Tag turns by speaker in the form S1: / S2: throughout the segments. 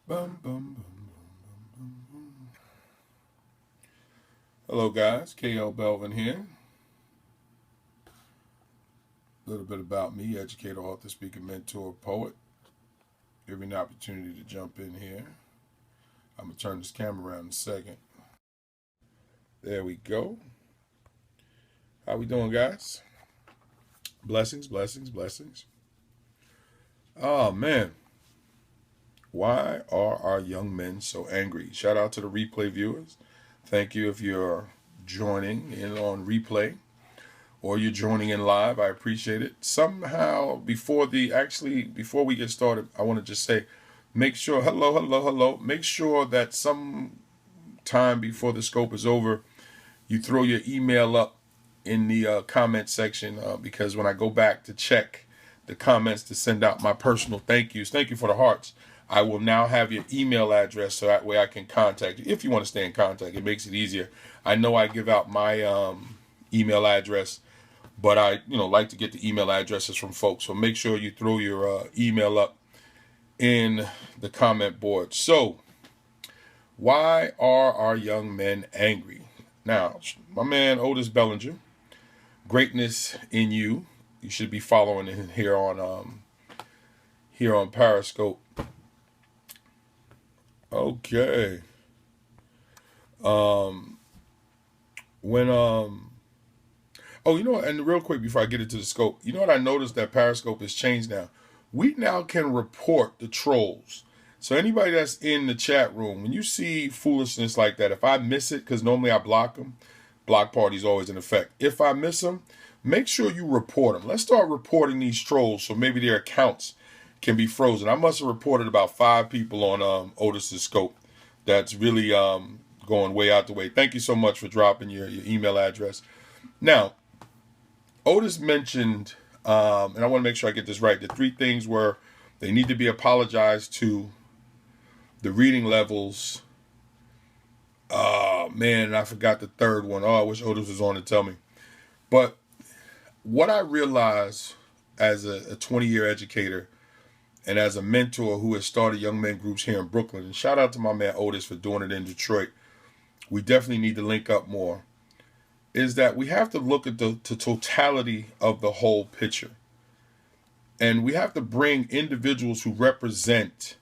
S1: Bum, bum, bum, bum, bum. Hello, guys. KLBELVIN here. A little bit about me: educator, author, speaker, mentor, poet. Give me an opportunity to jump in here. I'm gonna turn this camera around in a second. There we go. How we doing, guys? Blessings, blessings, blessings. Oh man, why are our young men so angry? Shout out to the replay viewers. Thank you if you're joining in on replay, or you're joining in live. I appreciate it. Somehow, before we get started, I want to just say, make sure, hello. Make sure that some time before the scope is over, you throw your email up in the comment section, because when I go back to check the comments to send out my personal thank you for the hearts, I will now have your email address, so that way I can contact you if you want to stay in contact. It makes it easier. I know I give out my email address, but I like to get the email addresses from folks. So make sure you throw your email up in the comment board. So why are our young men angry? Now, my man Odis Bellinger, greatness in you. You should be following him here on Periscope. Okay. When Oh, and real quick before I get into the scope, you know what I noticed, that Periscope has changed now? We now can report the trolls. So anybody that's in the chat room, when you see foolishness like that, if I miss it, because normally I block them, block party's always in effect. If I miss them, make sure you report them. Let's start reporting these trolls so maybe their accounts can be frozen. I must have reported about 5 people on Otis's scope. That's really going way out the way. Thank you so much for dropping your email address. Now, Odis mentioned, and I want to make sure I get this right, the 3 things were they need to be apologized to, the reading levels. Oh, man, I forgot the 3rd one. Oh, I wish Odis was on to tell me. But what I realized as a 20-year educator and as a mentor who has started young men groups here in Brooklyn, and shout out to my man Odis for doing it in Detroit. We definitely need to link up more. Is that we have to look at the totality of the whole picture. And we have to bring individuals who represent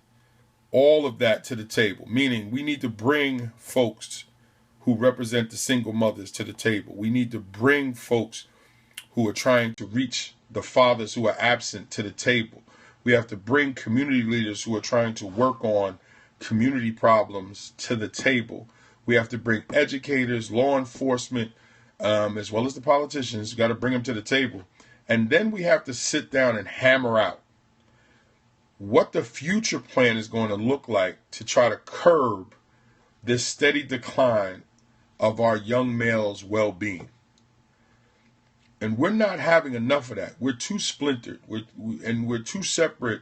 S1: all of that to the table. Meaning we need to bring folks who represent the single mothers to the table. We need to bring folks who are trying to reach the fathers who are absent to the table. We have to bring community leaders who are trying to work on community problems to the table. We have to bring educators, law enforcement, as well as the politicians. Got to bring them to the table. And then we have to sit down and hammer out what the future plan is going to look like to try to curb this steady decline of our young males' well-being. And we're not having enough of that. We're too splintered. We're too separate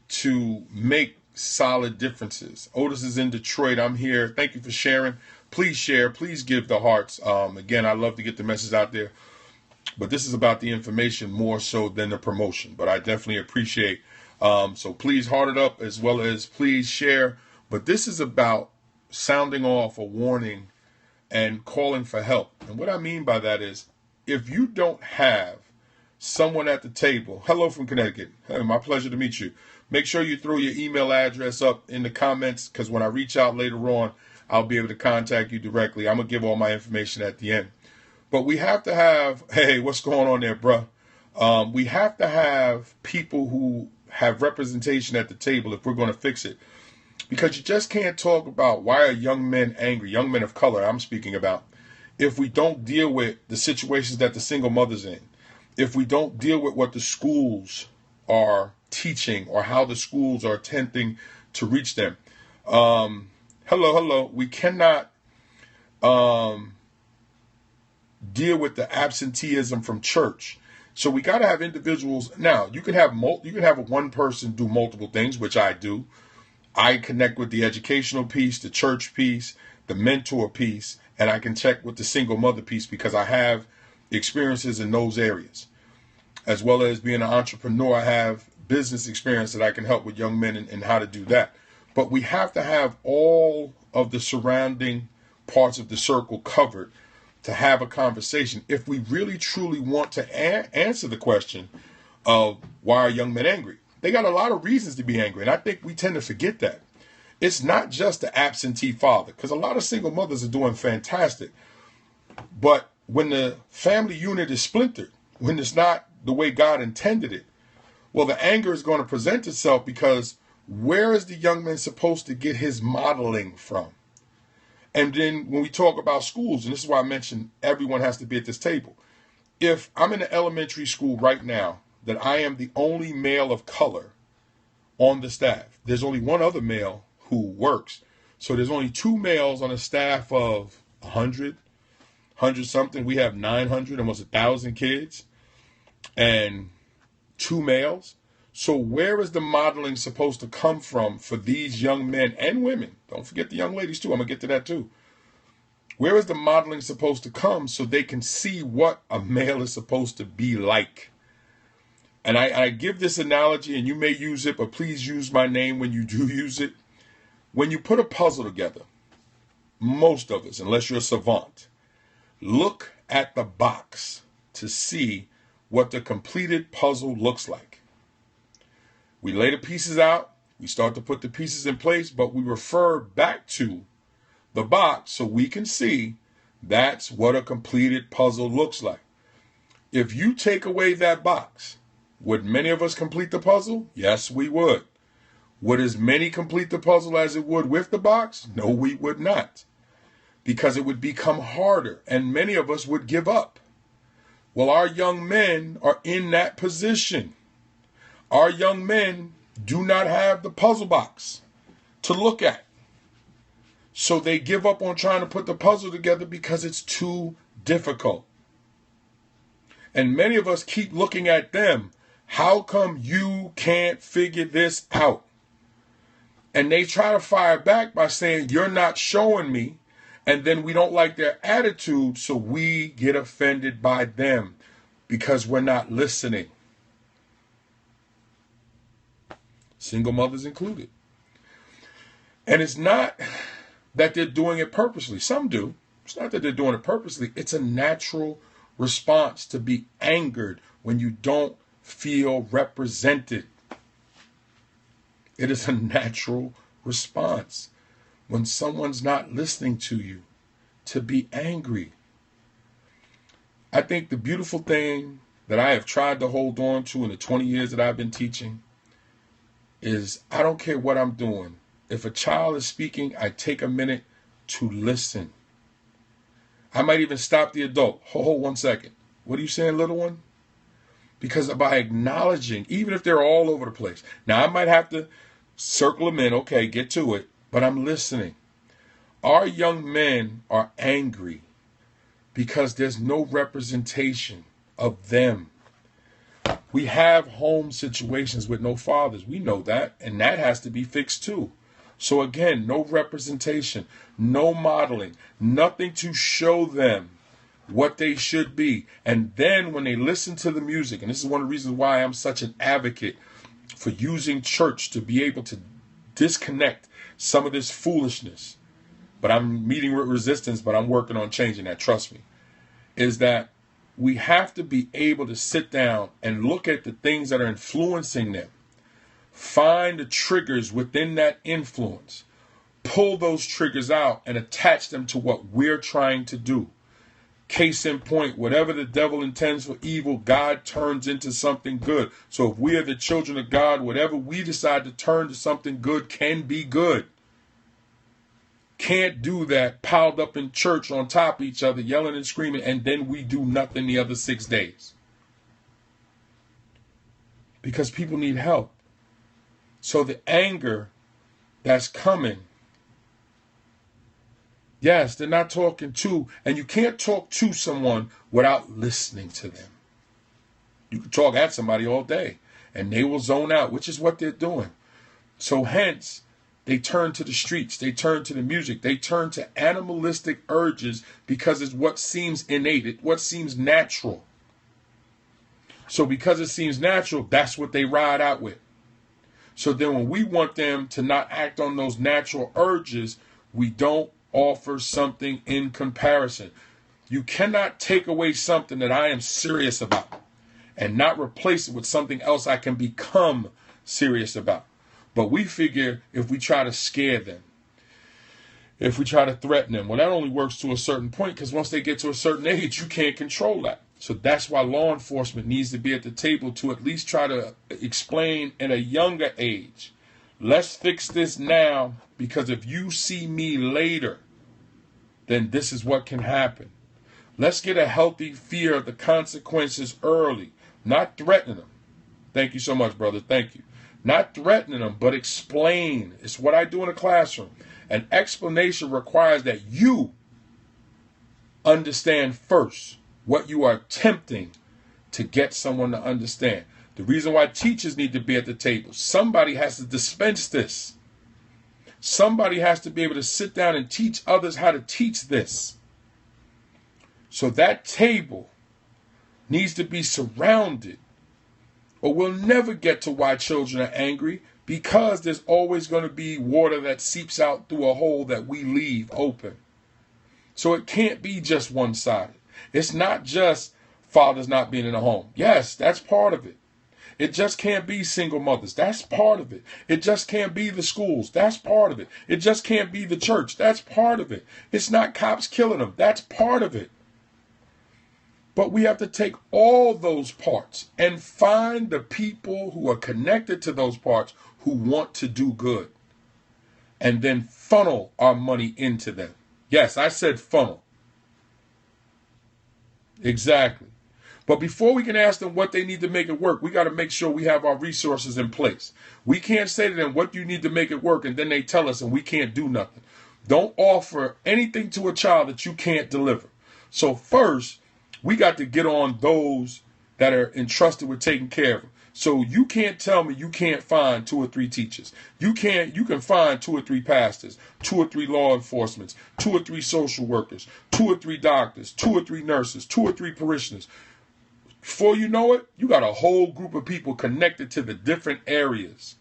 S1: to make solid differences. Odis is in Detroit. I'm here. Thank you for sharing. Please share. Please give the hearts. Again, I love to get the message out there. But this is about the information more so than the promotion. But I definitely appreciate. So please heart it up, as well as please share. But this is about sounding off a warning and calling for help. And what I mean by that is, if you don't have someone at the table, hello from Connecticut. Hey, my pleasure to meet you. Make sure you throw your email address up in the comments, because when I reach out later on, I'll be able to contact you directly. I'm going to give all my information at the end. But we have to have, hey, what's going on there, bruh? We have to have people who have representation at the table if we're going to fix it. Because you just can't talk about why are young men angry, young men of color I'm speaking about, if we don't deal with the situations that the single mother's in, if we don't deal with what the schools are teaching or how the schools are attempting to reach them. Hello. We cannot deal with the absenteeism from church. So we got to have individuals. Now, you can have one person do multiple things, which I do. I connect with the educational piece, the church piece, the mentor piece, and I can check with the single mother piece because I have experiences in those areas. As well as being an entrepreneur, I have business experience that I can help with young men and how to do that. But we have to have all of the surrounding parts of the circle covered to have a conversation if we really truly want to answer the question of why are young men angry. They got a lot of reasons to be angry, and I think we tend to forget that. It's not just the absentee father, because a lot of single mothers are doing fantastic. But when the family unit is splintered, when it's not the way God intended it, well, the anger is going to present itself, because where is the young man supposed to get his modeling from? And then when we talk about schools, and this is why I mentioned everyone has to be at this table. If I'm in an elementary school right now that I am the only male of color on the staff, there's only one other male who works. So there's only 2 males on a staff of 100 something. We have 900, almost 1,000 kids, and 2 males. So where is the modeling supposed to come from for these young men and women? Don't forget the young ladies too. I'm going to get to that too. Where is the modeling supposed to come so they can see what a male is supposed to be like? And I give this analogy, and you may use it, but please use my name when you do use it. When you put a puzzle together, most of us, unless you're a savant, look at the box to see what the completed puzzle looks like. We lay the pieces out, we start to put the pieces in place, but we refer back to the box so we can see that's what a completed puzzle looks like. If you take away that box, would many of us complete the puzzle? Yes, we would. Would as many complete the puzzle as it would with the box? No, we would not. Because it would become harder, and many of us would give up. Well, our young men are in that position. Our young men do not have the puzzle box to look at. So they give up on trying to put the puzzle together because it's too difficult. And many of us keep looking at them. How come you can't figure this out? And they try to fire back by saying, you're not showing me. And then we don't like their attitude, so we get offended by them because we're not listening. Single mothers included. And it's not that they're doing it purposely. Some do. It's not that they're doing it purposely. It's a natural response to be angered when you don't feel represented. It is a natural response when someone's not listening to you to be angry. I think the beautiful thing that I have tried to hold on to in the 20 years that I've been teaching is I don't care what I'm doing. If a child is speaking, I take a minute to listen. I might even stop the adult. Hold 1 second. What are you saying, little one? Because by acknowledging, even if they're all over the place. Now, I might have to circle them in. Okay, get to it. But I'm listening. Our young men are angry because there's no representation of them. We have home situations with no fathers. We know that, and that has to be fixed too. So again, no representation, no modeling, nothing to show them what they should be. And then when they listen to the music, and this is one of the reasons why I'm such an advocate for using church to be able to disconnect some of this foolishness, but I'm meeting with resistance, but I'm working on changing that, trust me, is that we have to be able to sit down and look at the things that are influencing them. Find the triggers within that influence. Pull those triggers out and attach them to what we're trying to do. Case in point, whatever the devil intends for evil, God turns into something good. So if we are the children of God, whatever we decide to turn to something good can be good. Can't do that piled up in church on top of each other, yelling and screaming, and then we do nothing the other 6 days. Because people need help. So the anger that's coming, yes, they're not talking to, and you can't talk to someone without listening to them. You can talk at somebody all day, and they will zone out, which is what they're doing. So hence, they turn to the streets, they turn to the music, they turn to animalistic urges because it's what seems innate, it's what seems natural. So because it seems natural, that's what they ride out with. So then when we want them to not act on those natural urges, we don't offer something in comparison. You cannot take away something that I am serious about and not replace it with something else I can become serious about. But we figure if we try to scare them, if we try to threaten them, well, that only works to a certain point, because once they get to a certain age, you can't control that. So that's why law enforcement needs to be at the table to at least try to explain at a younger age. Let's fix this now, because if you see me later, then this is what can happen. Let's get a healthy fear of the consequences early, not threatening them. Thank you so much, brother. Thank you. Not threatening them, but explain. It's what I do in a classroom. An explanation requires that you understand first what you are attempting to get someone to understand. The reason why teachers need to be at the table, somebody has to dispense this. Somebody has to be able to sit down and teach others how to teach this. So that table needs to be surrounded, or we'll never get to why children are angry, because there's always going to be water that seeps out through a hole that we leave open. So it can't be just one-sided. It's not just fathers not being in the home. Yes, that's part of it. It just can't be single mothers. That's part of it. It just can't be the schools. That's part of it. It just can't be the church. That's part of it. It's not cops killing them. That's part of it. But we have to take all those parts and find the people who are connected to those parts who want to do good, and then funnel our money into them. Yes, I said funnel. Exactly. But before we can ask them what they need to make it work, we got to make sure we have our resources in place. We can't say to them, what do you need to make it work? And then they tell us and we can't do nothing. Don't offer anything to a child that you can't deliver. So first, we got to get on those that are entrusted with taking care of them. So you can't tell me you can't find 2 or 3 teachers. You can find 2 or 3 pastors, 2 or 3 law enforcement, 2 or 3 social workers, 2 or 3 doctors, 2 or 3 nurses, 2 or 3 parishioners. Before you know it, you got a whole group of people connected to the different areas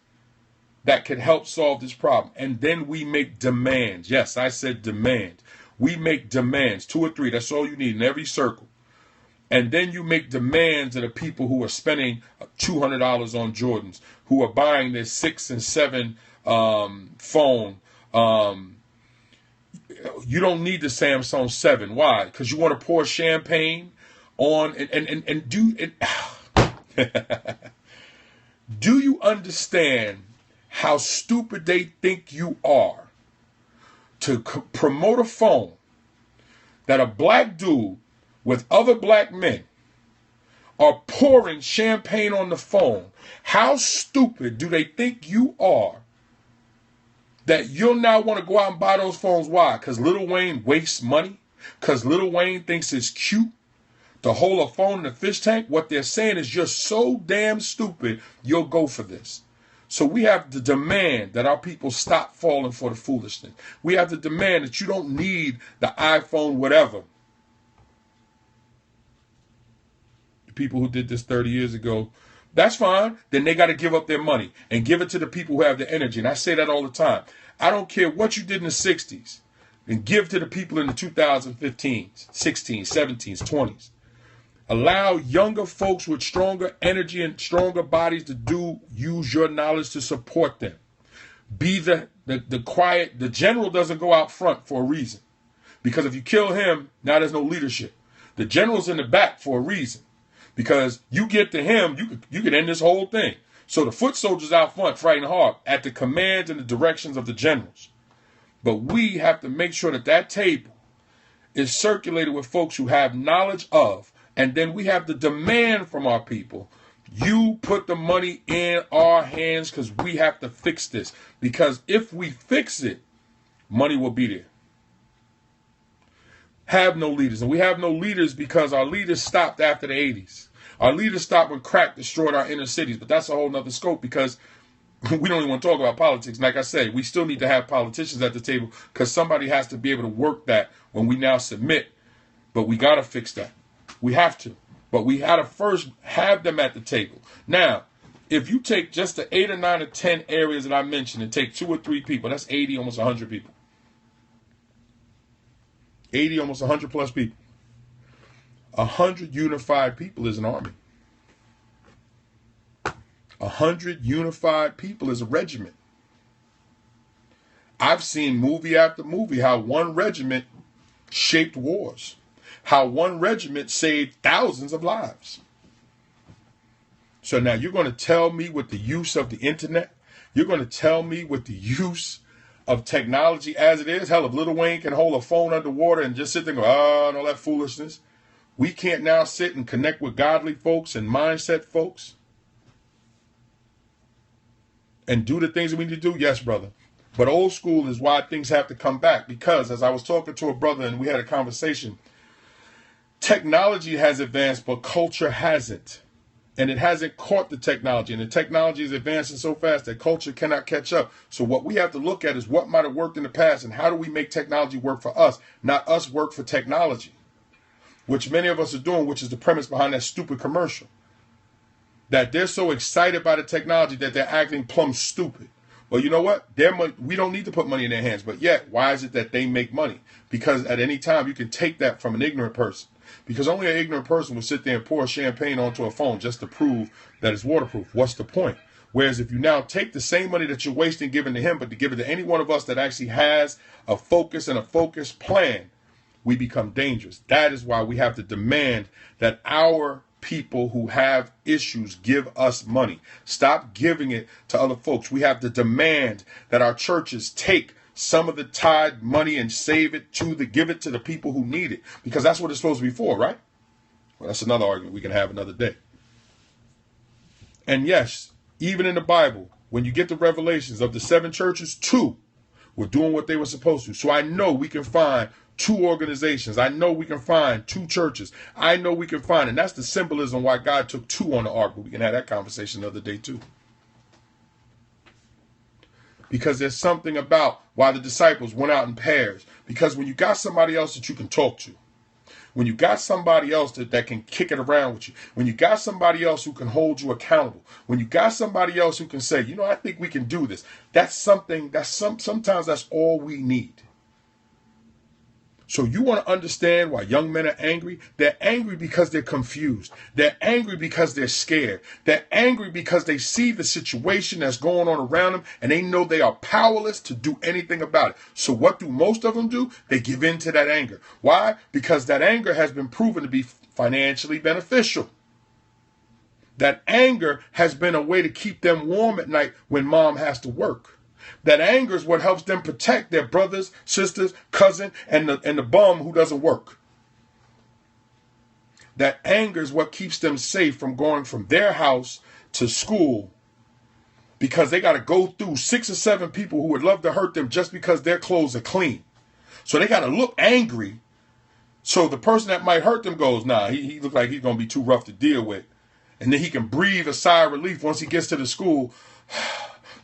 S1: that could help solve this problem. And then we make demands. Yes, I said demand. We make demands, 2 or 3. That's all you need in every circle. And then you make demands of the people who are spending $200 on Jordans, who are buying their 6 and 7 phone. You don't need the Samsung 7. Why? Because you want to pour champagne on and do it. Do you understand how stupid they think you are to promote a phone that a black dude with other black men are pouring champagne on the phone? How stupid do they think you are that you'll now want to go out and buy those phones? Why? Because Lil Wayne wastes money? Because Lil Wayne thinks it's cute to hold a phone in a fish tank? What they're saying is you're so damn stupid, you'll go for this. So we have to demand that our people stop falling for the foolishness. We have to demand that you don't need the iPhone whatever. People who did this 30 years ago, that's fine. Then they got to give up their money and give it to the people who have the energy. And I say that all the time. I don't care what you did in the 60s, and give to the people in the 2015s, 16s, 17s, 20s. Allow younger folks with stronger energy and stronger bodies to use your knowledge to support them. Be the quiet. The general doesn't go out front for a reason, because if you kill him, now there's no leadership. The general's in the back for a reason. Because you get to him, you could end this whole thing. So the foot soldiers out front fighting hard at the commands and the directions of the generals. But we have to make sure that table is circulated with folks who have knowledge of, and then we have the demand from our people. You put the money in our hands because we have to fix this. Because if we fix it, money will be there. Have no leaders. And we have no leaders because our leaders stopped after the 80s. Our leaders stopped when crack destroyed our inner cities. But that's a whole nother scope, because we don't even want to talk about politics. Like I say, we still need to have politicians at the table, because somebody has to be able to work that when we now submit. But we got to fix that. We have to. But we had to first have them at the table. Now, if you take just the 8 or 9 or 10 areas that I mentioned and take 2 or 3 people, that's 80, almost 100 people. 80, almost 100 plus people. 100 unified people is an army. 100 unified people is a regiment. I've seen movie after movie how one regiment shaped wars, how one regiment saved thousands of lives. So now you're going to tell me with the use of the internet, you're going to tell me with the use of technology as it is, hell, if Lil Wayne can hold a phone underwater and just sit there and go, and all that foolishness, we can't now sit and connect with godly folks and mindset folks and do the things that we need to do? Yes, brother. But old school is why things have to come back, because as I was talking to a brother and we had a conversation, technology has advanced, but culture hasn't. And it hasn't caught the technology. And the technology is advancing so fast that culture cannot catch up. So what we have to look at is what might have worked in the past and how do we make technology work for us, not us work for technology, which many of us are doing, which is the premise behind that stupid commercial. That they're so excited by the technology that they're acting plumb stupid. Well, you know what? We don't need to put money in their hands. But yet, why is it that they make money? Because at any time, you can take that from an ignorant person. Because only an ignorant person will sit there and pour champagne onto a phone just to prove that it's waterproof. What's the point? Whereas if you now take the same money that you're wasting giving to him, but to give it to any one of us that actually has a focus and a focused plan, we become dangerous. That is why we have to demand that our people who have issues give us money. Stop giving it to other folks. We have to demand that our churches take some of the tithe money and save it give it to the people who need it, because that's what it's supposed to be for, right? Well, that's another argument we can have another day. And yes, even in the Bible, when you get the revelations of the 7 churches, 2 were doing what they were supposed to. So I know we can find 2 organizations. I know we can find 2 churches. I know we can find, and that's the symbolism why God took 2 on the ark, but we can have that conversation another day too. Because there's something about why the disciples went out in pairs. Because when you got somebody else that you can talk to, when you got somebody else that can kick it around with you, when you got somebody else who can hold you accountable, when you got somebody else who can say, you know, I think we can do this. That's something, sometimes that's all we need. So you want to understand why young men are angry? They're angry because they're confused. They're angry because they're scared. They're angry because they see the situation that's going on around them and they know they are powerless to do anything about it. So what do most of them do? They give in to that anger. Why? Because that anger has been proven to be financially beneficial. That anger has been a way to keep them warm at night when mom has to work. That anger is what helps them protect their brothers, sisters, cousin, and the bum who doesn't work. That anger is what keeps them safe from going from their house to school, because they got to go through 6 or 7 people who would love to hurt them just because their clothes are clean. So they got to look angry. So the person that might hurt them goes, nah, he looks like he's going to be too rough to deal with. And then he can breathe a sigh of relief once he gets to the school.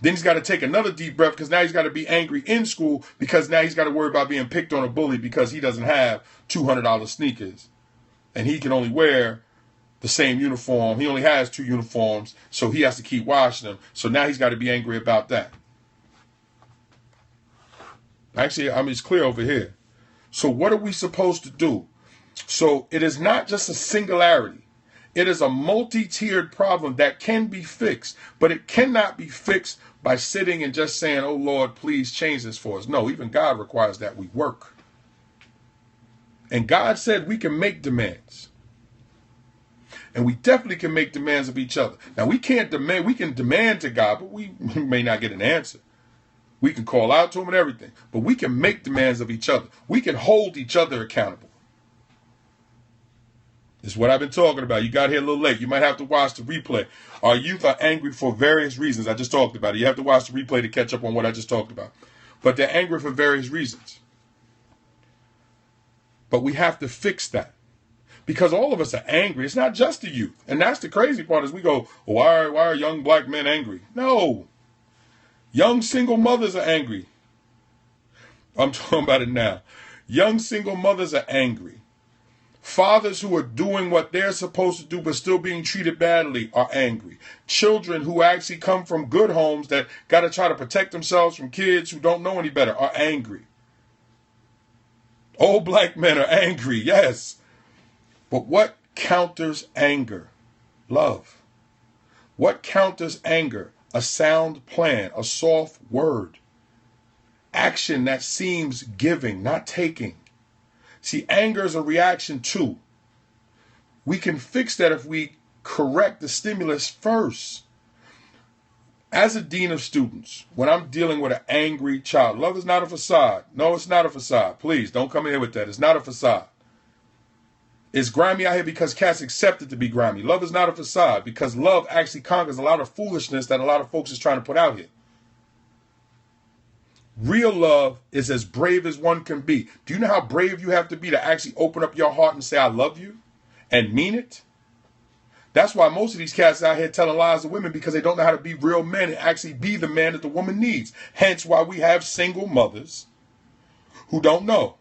S1: Then he's got to take another deep breath because now he's got to be angry in school, because now he's got to worry about being picked on a bully because he doesn't have $200 sneakers. And he can only wear the same uniform. He only has 2 uniforms, so he has to keep washing them. So now he's got to be angry about that. Actually, it's clear over here. So what are we supposed to do? So it is not just a singularity. It is a multi-tiered problem that can be fixed, but it cannot be fixed by sitting and just saying, oh, Lord, please change this for us. No, even God requires that we work. And God said we can make demands. And we definitely can make demands of each other. Now, we can demand to God, but we may not get an answer. We can call out to him and everything, but we can make demands of each other. We can hold each other accountable. This is what I've been talking about. You got here a little late. You might have to watch the replay. Our youth are angry for various reasons. I just talked about it. You have to watch the replay to catch up on what I just talked about. But they're angry for various reasons. But we have to fix that. Because all of us are angry. It's not just the youth. And that's the crazy part is we go, why are young black men angry? No. Young single mothers are angry. I'm talking about it now. Young single mothers are angry. Fathers who are doing what they're supposed to do but still being treated badly are angry. Children who actually come from good homes that got to try to protect themselves from kids who don't know any better are angry. Old black men are angry, yes. But what counters anger? Love. What counters anger? A sound plan, a soft word. Action that seems giving, not taking. See, anger is a reaction too. We can fix that if we correct the stimulus first. As a dean of students, when I'm dealing with an angry child, love is not a facade. No, it's not a facade. Please, don't come in here with that. It's not a facade. It's grimy out here because cats accept it to be grimy. Love is not a facade because love actually conquers a lot of foolishness that a lot of folks is trying to put out here. Real love is as brave as one can be. Do you know how brave you have to be to actually open up your heart and say, I love you and mean it? That's why most of these cats out here telling lies to women because they don't know how to be real men and actually be the man that the woman needs. Hence why we have single mothers who don't know.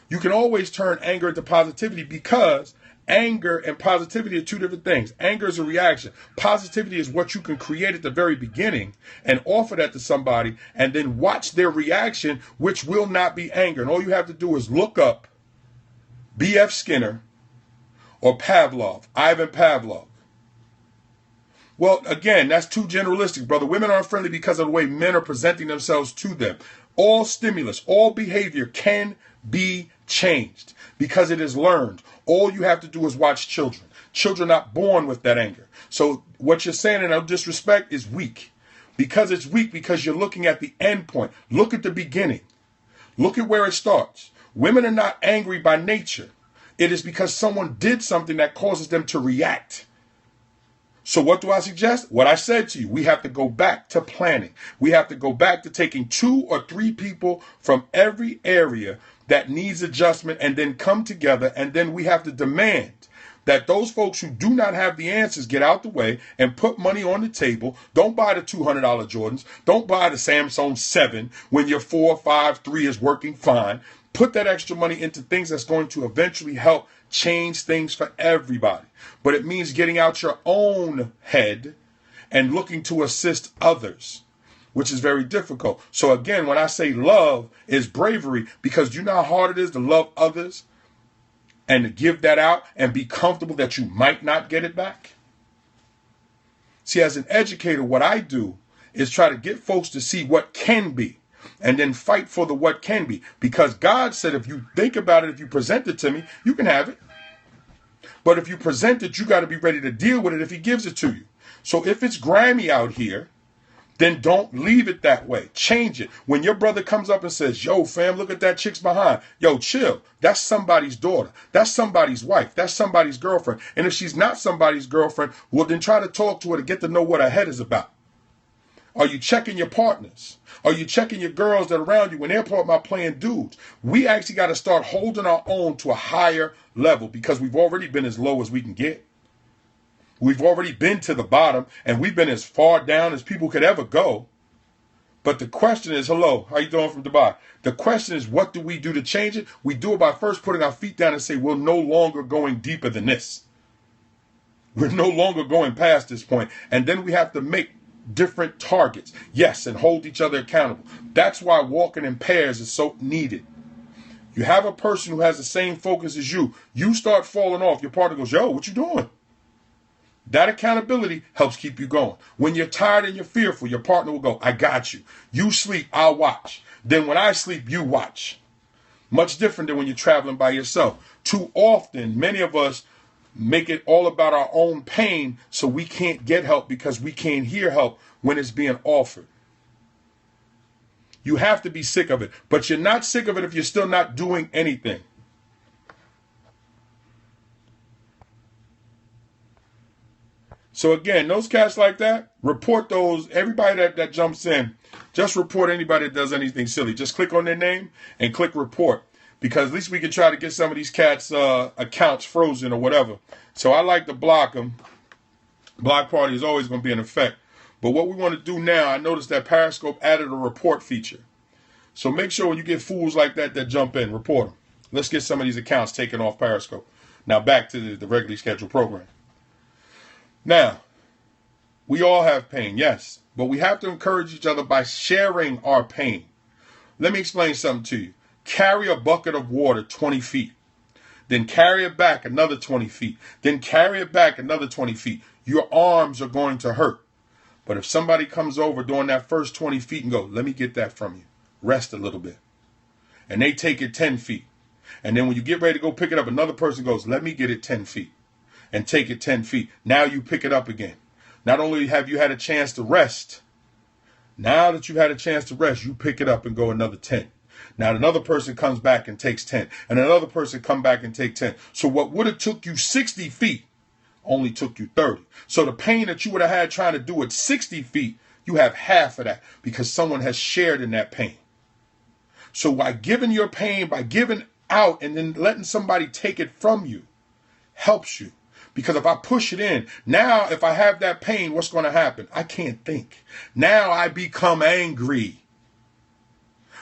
S1: You can always turn anger into positivity because anger and positivity are two different things. Anger is a reaction. Positivity is what you can create at the very beginning and offer that to somebody and then watch their reaction, which will not be anger. And all you have to do is look up B.F. Skinner or Pavlov, Ivan Pavlov. Well, again, that's too generalistic, brother. Women aren't friendly because of the way men are presenting themselves to them. All stimulus, all behavior can be changed because it is learned. All you have to do is watch children. Children are not born with that anger. So what you're saying in no disrespect is weak. Because it's weak because you're looking at the end point. Look at the beginning. Look at where it starts. Women are not angry by nature. It is because someone did something that causes them to react. So what do I suggest? What I said to you, we have to go back to planning. We have to go back to taking 2 or 3 people from every area that needs adjustment and then come together. And then we have to demand that those folks who do not have the answers get out the way and put money on the table. Don't buy the $200 Jordans. Don't buy the Samsung 7 when your 4, 5, 3 is working fine. Put that extra money into things that's going to eventually help change things for everybody. But it means getting out your own head and looking to assist others, which is very difficult. So again, when I say love is bravery, because you know how hard it is to love others and to give that out and be comfortable that you might not get it back. See, as an educator, what I do is try to get folks to see what can be and then fight for the what can be. Because God said, if you think about it, if you present it to me, you can have it. But if you present it, you got to be ready to deal with it if he gives it to you. So if it's grimy out here, then don't leave it that way. Change it. When your brother comes up and says, yo, fam, look at that chick's behind. Yo, chill. That's somebody's daughter. That's somebody's wife. That's somebody's girlfriend. And if she's not somebody's girlfriend, well, then try to talk to her to get to know what her head is about. Are you checking your partners? Are you checking your girls that are around you when they're talking about playing dudes? We actually got to start holding our own to a higher level because we've already been as low as we can get. We've already been to the bottom and we've been as far down as people could ever go. But the question is, hello, how you doing from Dubai? The question is, what do we do to change it? We do it by first putting our feet down and say, we're no longer going deeper than this. We're no longer going past this point. And then we have to make different targets. Yes, and hold each other accountable. That's why walking in pairs is so needed. You have a person who has the same focus as you. You start falling off. Your partner goes, yo, what you doing? That accountability helps keep you going. When you're tired and you're fearful, your partner will go, I got you. You sleep, I'll watch. Then when I sleep, you watch. Much different than when you're traveling by yourself. Too often, many of us make it all about our own pain, so we can't get help because we can't hear help when it's being offered. You have to be sick of it, but you're not sick of it if you're still not doing anything. So again, those cats like that, report those. Everybody that jumps in, just report anybody that does anything silly. Just click on their name and click report. Because at least we can try to get some of these cats' accounts frozen or whatever. So I like to block them. Block party is always going to be in effect. But what we want to do now, I noticed that Periscope added a report feature. So make sure when you get fools like that jump in, report them. Let's get some of these accounts taken off Periscope. Now back to the regularly scheduled program. Now, we all have pain, yes, but we have to encourage each other by sharing our pain. Let me explain something to you. Carry a bucket of water 20 feet. Then carry it back another 20 feet. Then carry it back another 20 feet. Your arms are going to hurt. But if somebody comes over during that first 20 feet and go, let me get that from you. Rest a little bit. And they take it 10 feet. And then when you get ready to go pick it up, another person goes, let me get it 10 feet. And take it 10 feet. Now you pick it up again. Not only have you had a chance to rest, now that you've had a chance to rest, you pick it up and go another 10. Now another person comes back and takes 10. And another person come back and take 10. So what would have took you 60 feet only took you 30. So the pain that you would have had trying to do it 60 feet, you have half of that because someone has shared in that pain. So by giving your pain, by giving out and then letting somebody take it from you, helps you. Because if I push it in, now if I have that pain, what's going to happen? I can't think. Now I become angry.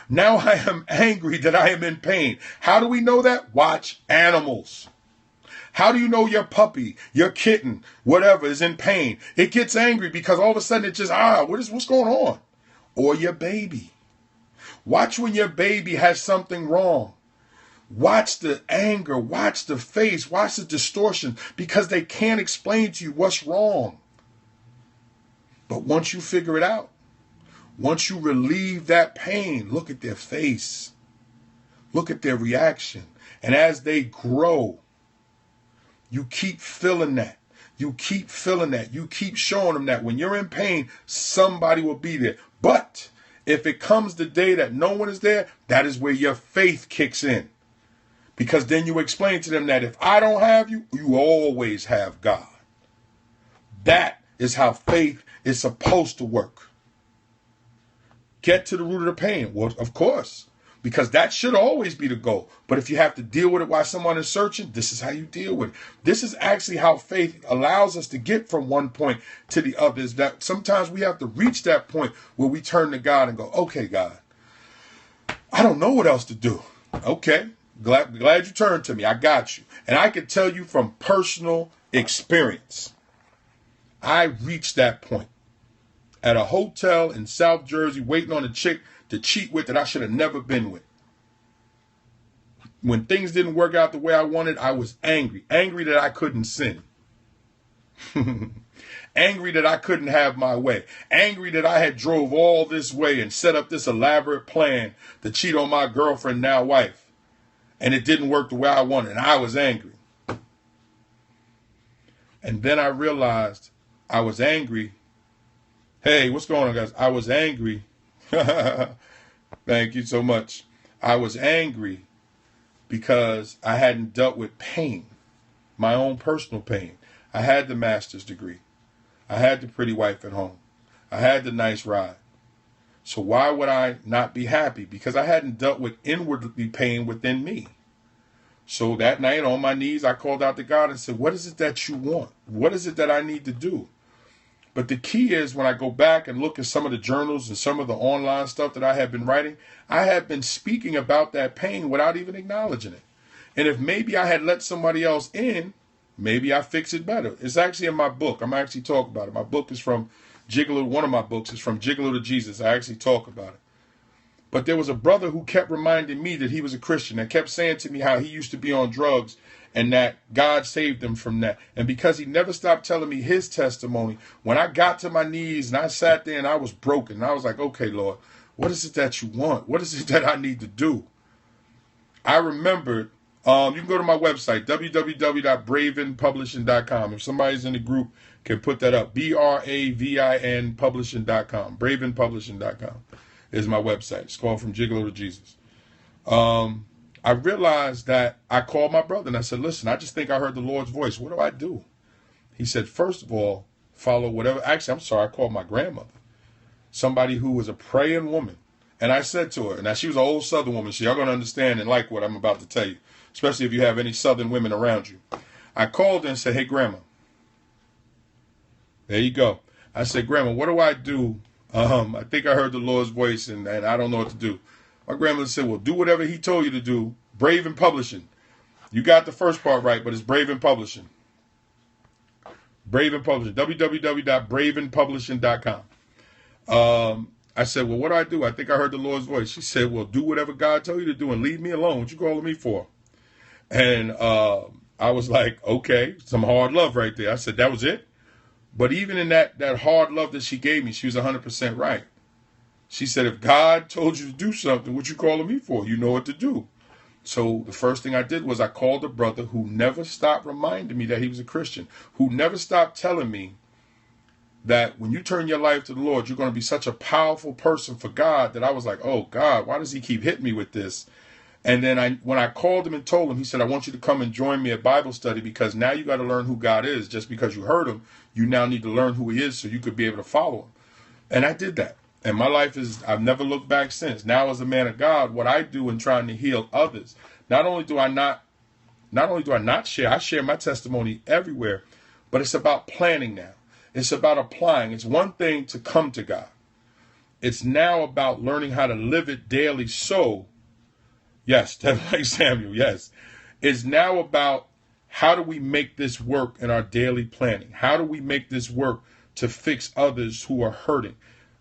S1: Now I am angry that I am in pain. How do we know that? Watch animals. How do you know your puppy, your kitten, whatever is in pain? It gets angry because all of a sudden it just, what's going on? Or your baby. Watch when your baby has something wrong. Watch the anger, watch the face, watch the distortion because they can't explain to you what's wrong. But once you figure it out, once you relieve that pain, look at their face. Look at their reaction. And as they grow, you keep feeling that. You keep feeling that. You keep showing them that when you're in pain, somebody will be there. But if it comes the day that no one is there, that is where your faith kicks in. Because then you explain to them that if I don't have you, you always have God. That is how faith is supposed to work. Get to the root of the pain. Well, of course, because that should always be the goal. But if you have to deal with it while someone is searching, this is how you deal with it. This is actually how faith allows us to get from one point to the other. Is that sometimes we have to reach that point where we turn to God and go, okay, God, I don't know what else to do. Okay, glad you turned to me. I got you. And I can tell you from personal experience, I reached that point at a hotel in South Jersey waiting on a chick to cheat with that I should have never been with. When things didn't work out the way I wanted, I was angry. Angry that I couldn't sin. Angry that I couldn't have my way. Angry that I had drove all this way and set up this elaborate plan to cheat on my girlfriend, now wife. And it didn't work the way I wanted. And I was angry. And then I realized I was angry. Hey, what's going on, guys? I was angry. Thank you so much. I was angry because I hadn't dealt with pain, my own personal pain. I had the master's degree. I had the pretty wife at home. I had the nice ride. So why would I not be happy? Because I hadn't dealt with inwardly pain within me. So that night on my knees, I called out to God and said, what is it that you want? What is it that I need to do? But the key is when I go back and look at some of the journals and some of the online stuff that I have been writing, I have been speaking about that pain without even acknowledging it. And if maybe I had let somebody else in, maybe I fix it better. It's actually in my book. I'm actually talking about it. My book is from Gigolo. One of my books is from Gigolo to Jesus. I actually talk about it. But there was a brother who kept reminding me that he was a Christian and kept saying to me how he used to be on drugs and that God saved him from that. And because he never stopped telling me his testimony, when I got to my knees and I sat there and I was broken, and I was like, okay, Lord, what is it that you want? What is it that I need to do? I remembered, you can go to my website, www.bravinpublishing.com. If somebody's in the group, can put that up, BRAVIN publishing.com. bravinpublishing.com is my website. It's called From Gigolo to Jesus. I realized that I called my brother and I said, listen, I just think I heard the Lord's voice. What do I do? He said, first of all, follow whatever. Actually, I'm sorry, I called my grandmother, somebody who was a praying woman. And I said to her, now she was an old Southern woman, so y'all going to understand and like what I'm about to tell you, especially if you have any Southern women around you. I called her and said, hey, Grandma. There you go. I said, Grandma, what do I do? I think I heard the Lord's voice and I don't know what to do. My grandmother said, well, do whatever he told you to do. Braven Publishing. You got the first part right, but it's Braven Publishing. Braven Publishing. www.bravenpublishing.com. I said, well, what do I do? I think I heard the Lord's voice. She said, well, do whatever God told you to do and leave me alone. What you calling me for? And I was like, okay, some hard love right there. I said, that was it? But even in that hard love that she gave me, she was 100% right. She said, if God told you to do something, what you calling me for? You know what to do. So the first thing I did was I called a brother who never stopped reminding me that he was a Christian, who never stopped telling me that when you turn your life to the Lord, you're going to be such a powerful person for God, that I was like, oh, God, why does he keep hitting me with this? And then when I called him and told him, he said, I want you to come and join me at Bible study, because now you got to learn who God is. Just because you heard him, you now need to learn who he is so you could be able to follow him. And I did that. And my life I've never looked back since. Now as a man of God, what I do in trying to heal others, not only do I not share, I share my testimony everywhere, but it's about planning now. It's about applying. It's one thing to come to God. It's now about learning how to live it daily. So, yes, like Samuel, yes. It's now about how do we make this work in our daily planning? How do we make this work to fix others who are hurting?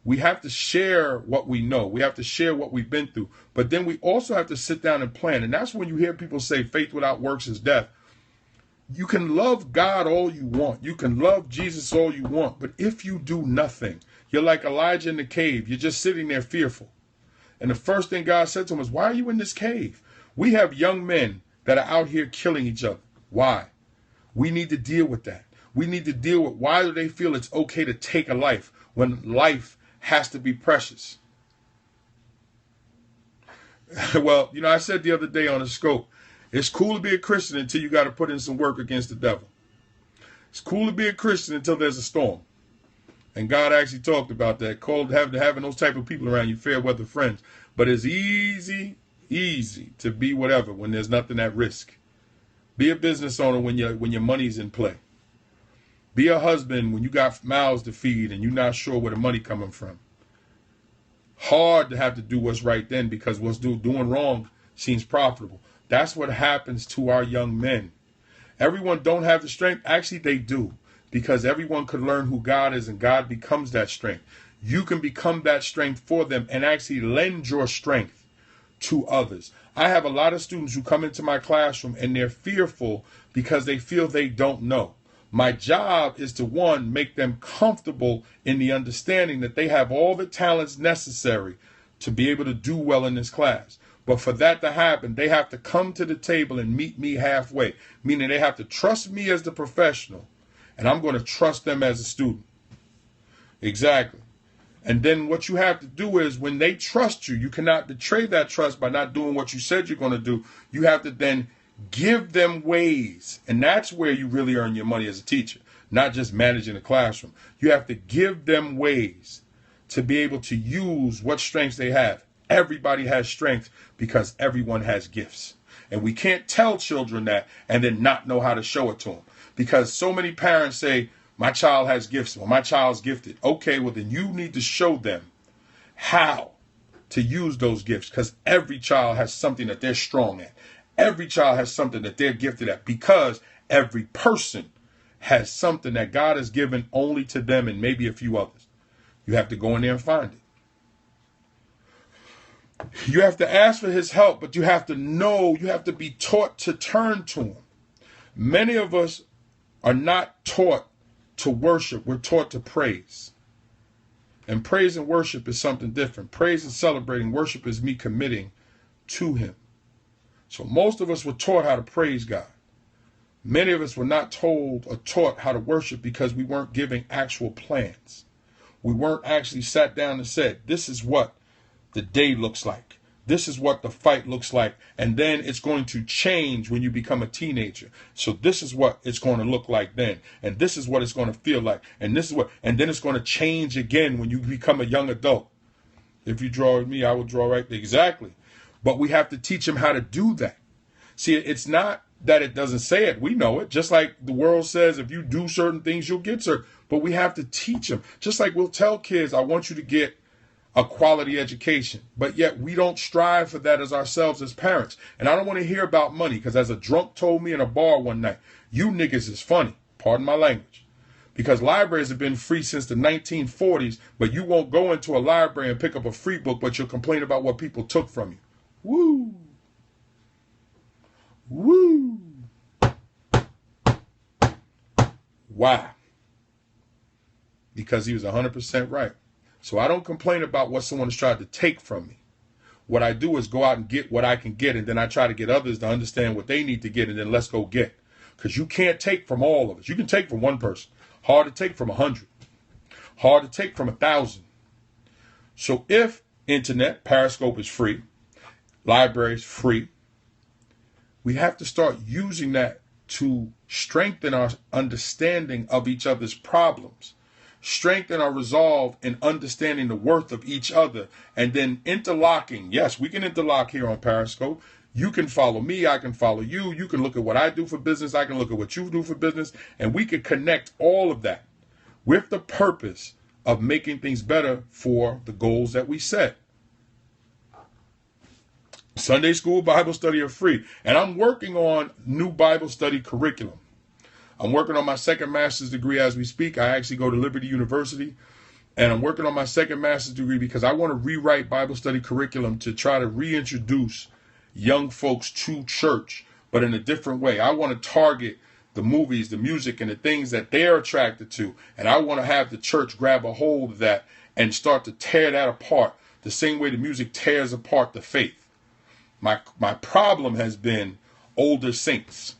S1: We have to share what we know. We have to share what we've been through. But then we also have to sit down and plan. And that's when you hear people say faith without works is death. You can love God all you want. You can love Jesus all you want. But if you do nothing, you're like Elijah in the cave. You're just sitting there fearful. And the first thing God said to him was, why are you in this cave? We have young men that are out here killing each other. Why? We need to deal with that. We need to deal with why do they feel it's okay to take a life when life has to be precious. Well, I said the other day on the scope, it's cool to be a Christian until you got to put in some work against the devil. It's cool to be a Christian until there's a storm. And God actually talked about that, called having those type of people around you, fair weather friends. But it's easy to be whatever when there's nothing at risk. Be a business owner when your money's in play. Be a husband when you got mouths to feed and you're not sure where the money coming from. Hard to have to do what's right then, because what's doing wrong seems profitable. That's what happens to our young men. Everyone don't have the strength. Actually, they do, because everyone could learn who God is and God becomes that strength. You can become that strength for them and actually lend your strength to others. I have a lot of students who come into my classroom and they're fearful because they feel they don't know. My job is to, one, make them comfortable in the understanding that they have all the talents necessary to be able to do well in this class. But for that to happen, they have to come to the table and meet me halfway, meaning they have to trust me as the professional, and I'm going to trust them as a student. Exactly. And then what you have to do is, when they trust you, you cannot betray that trust by not doing what you said you're going to do. You have to then give them ways. And that's where you really earn your money as a teacher, not just managing a classroom. You have to give them ways to be able to use what strengths they have. Everybody has strengths because everyone has gifts. And we can't tell children that and then not know how to show it to them. Because so many parents say, my child has gifts, or my child's gifted. Okay, well then you need to show them how to use those gifts, because every child has something that they're strong at. Every child has something that they're gifted at, because every person has something that God has given only to them and maybe a few others. You have to go in there and find it. You have to ask for his help, but you have to know, you have to be taught to turn to him. Many of us are not taught to worship. We're taught to praise. And praise and worship is something different. Praise and celebrating. Worship is me committing to him. So most of us were taught how to praise God. Many of us were not told or taught how to worship because we weren't giving actual plans. We weren't actually sat down and said, this is what the day looks like. This is what the fight looks like. And then it's going to change when you become a teenager. So this is what it's going to look like then. And this is what it's going to feel like. And this is what, and then it's going to change again when you become a young adult. If you draw with me, I will draw right there. Exactly. But we have to teach them how to do that. See, it's not that it doesn't say it. We know it. Just like the world says, if you do certain things, you'll get certain. But we have to teach them. Just like we'll tell kids, I want you to get a quality education. But yet we don't strive for that as ourselves as parents. And I don't want to hear about money, because as a drunk told me in a bar one night, you niggas is funny. Pardon my language. Because libraries have been free since the 1940s, but you won't go into a library and pick up a free book, but you'll complain about what people took from you. Woo! Woo! Why? Because he was 100% right. So I don't complain about what someone has tried to take from me. What I do is go out and get what I can get, and then I try to get others to understand what they need to get, and then let's go get. Because you can't take from all of us. You can take from one person. Hard to take from 100. Hard to take from 1,000. So if internet, Periscope is free, libraries free, we have to start using that to strengthen our understanding of each other's problems, strengthen our resolve in understanding the worth of each other, and then interlocking. Yes, we can interlock here on Periscope. You can follow me, I can follow you. You can look at what I do for business, I can look at what you do for business, and we can connect all of that with the purpose of making things better for the goals that we set. Sunday school, Bible study are free. And I'm working on new Bible study curriculum. I'm working on my second master's degree as we speak. I actually go to Liberty University, and I'm working on my second master's degree because I want to rewrite Bible study curriculum to try to reintroduce young folks to church, but in a different way. I want to target the movies, the music, and the things that they're attracted to. And I want to have the church grab a hold of that and start to tear that apart the same way the music tears apart the faith. My problem has been older saints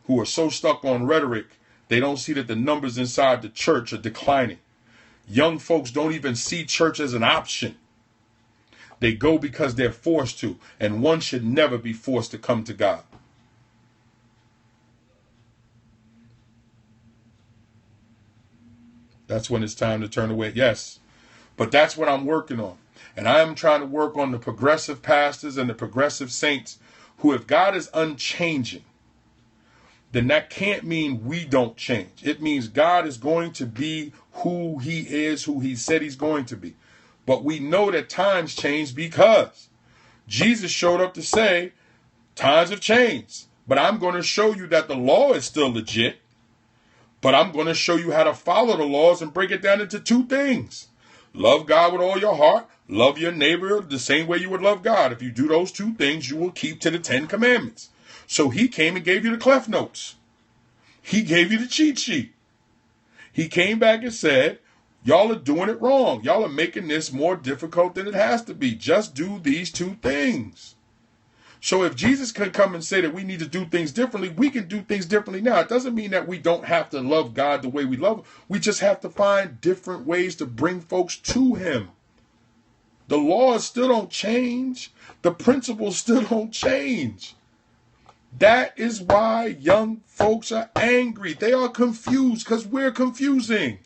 S1: who are so stuck on rhetoric, they don't see that the numbers inside the church are declining. Young folks don't even see church as an option. They go because they're forced to, and one should never be forced to come to God. That's when it's time to turn away. Yes, but that's what I'm working on. And I am trying to work on the progressive pastors and the progressive saints who, if God is unchanging, then that can't mean we don't change. It means God is going to be who he is, who he said he's going to be. But we know that times change because Jesus showed up to say, times have changed. But I'm going to show you that the law is still legit. But I'm going to show you how to follow the laws and break it down into two things. Love God with all your heart. Love your neighbor the same way you would love God. If you do those two things, you will keep to the 10 commandments. So he came and gave you the Cliff Notes. He gave you the cheat sheet. He came back and said, y'all are doing it wrong. Y'all are making this more difficult than it has to be. Just do these two things. So if Jesus can come and say that we need to do things differently, we can do things differently now. It doesn't mean that we don't have to love God the way we love him. We just have to find different ways to bring folks to him. The laws still don't change. The principles still don't change. That is why young folks are angry. They are confused because we're confusing.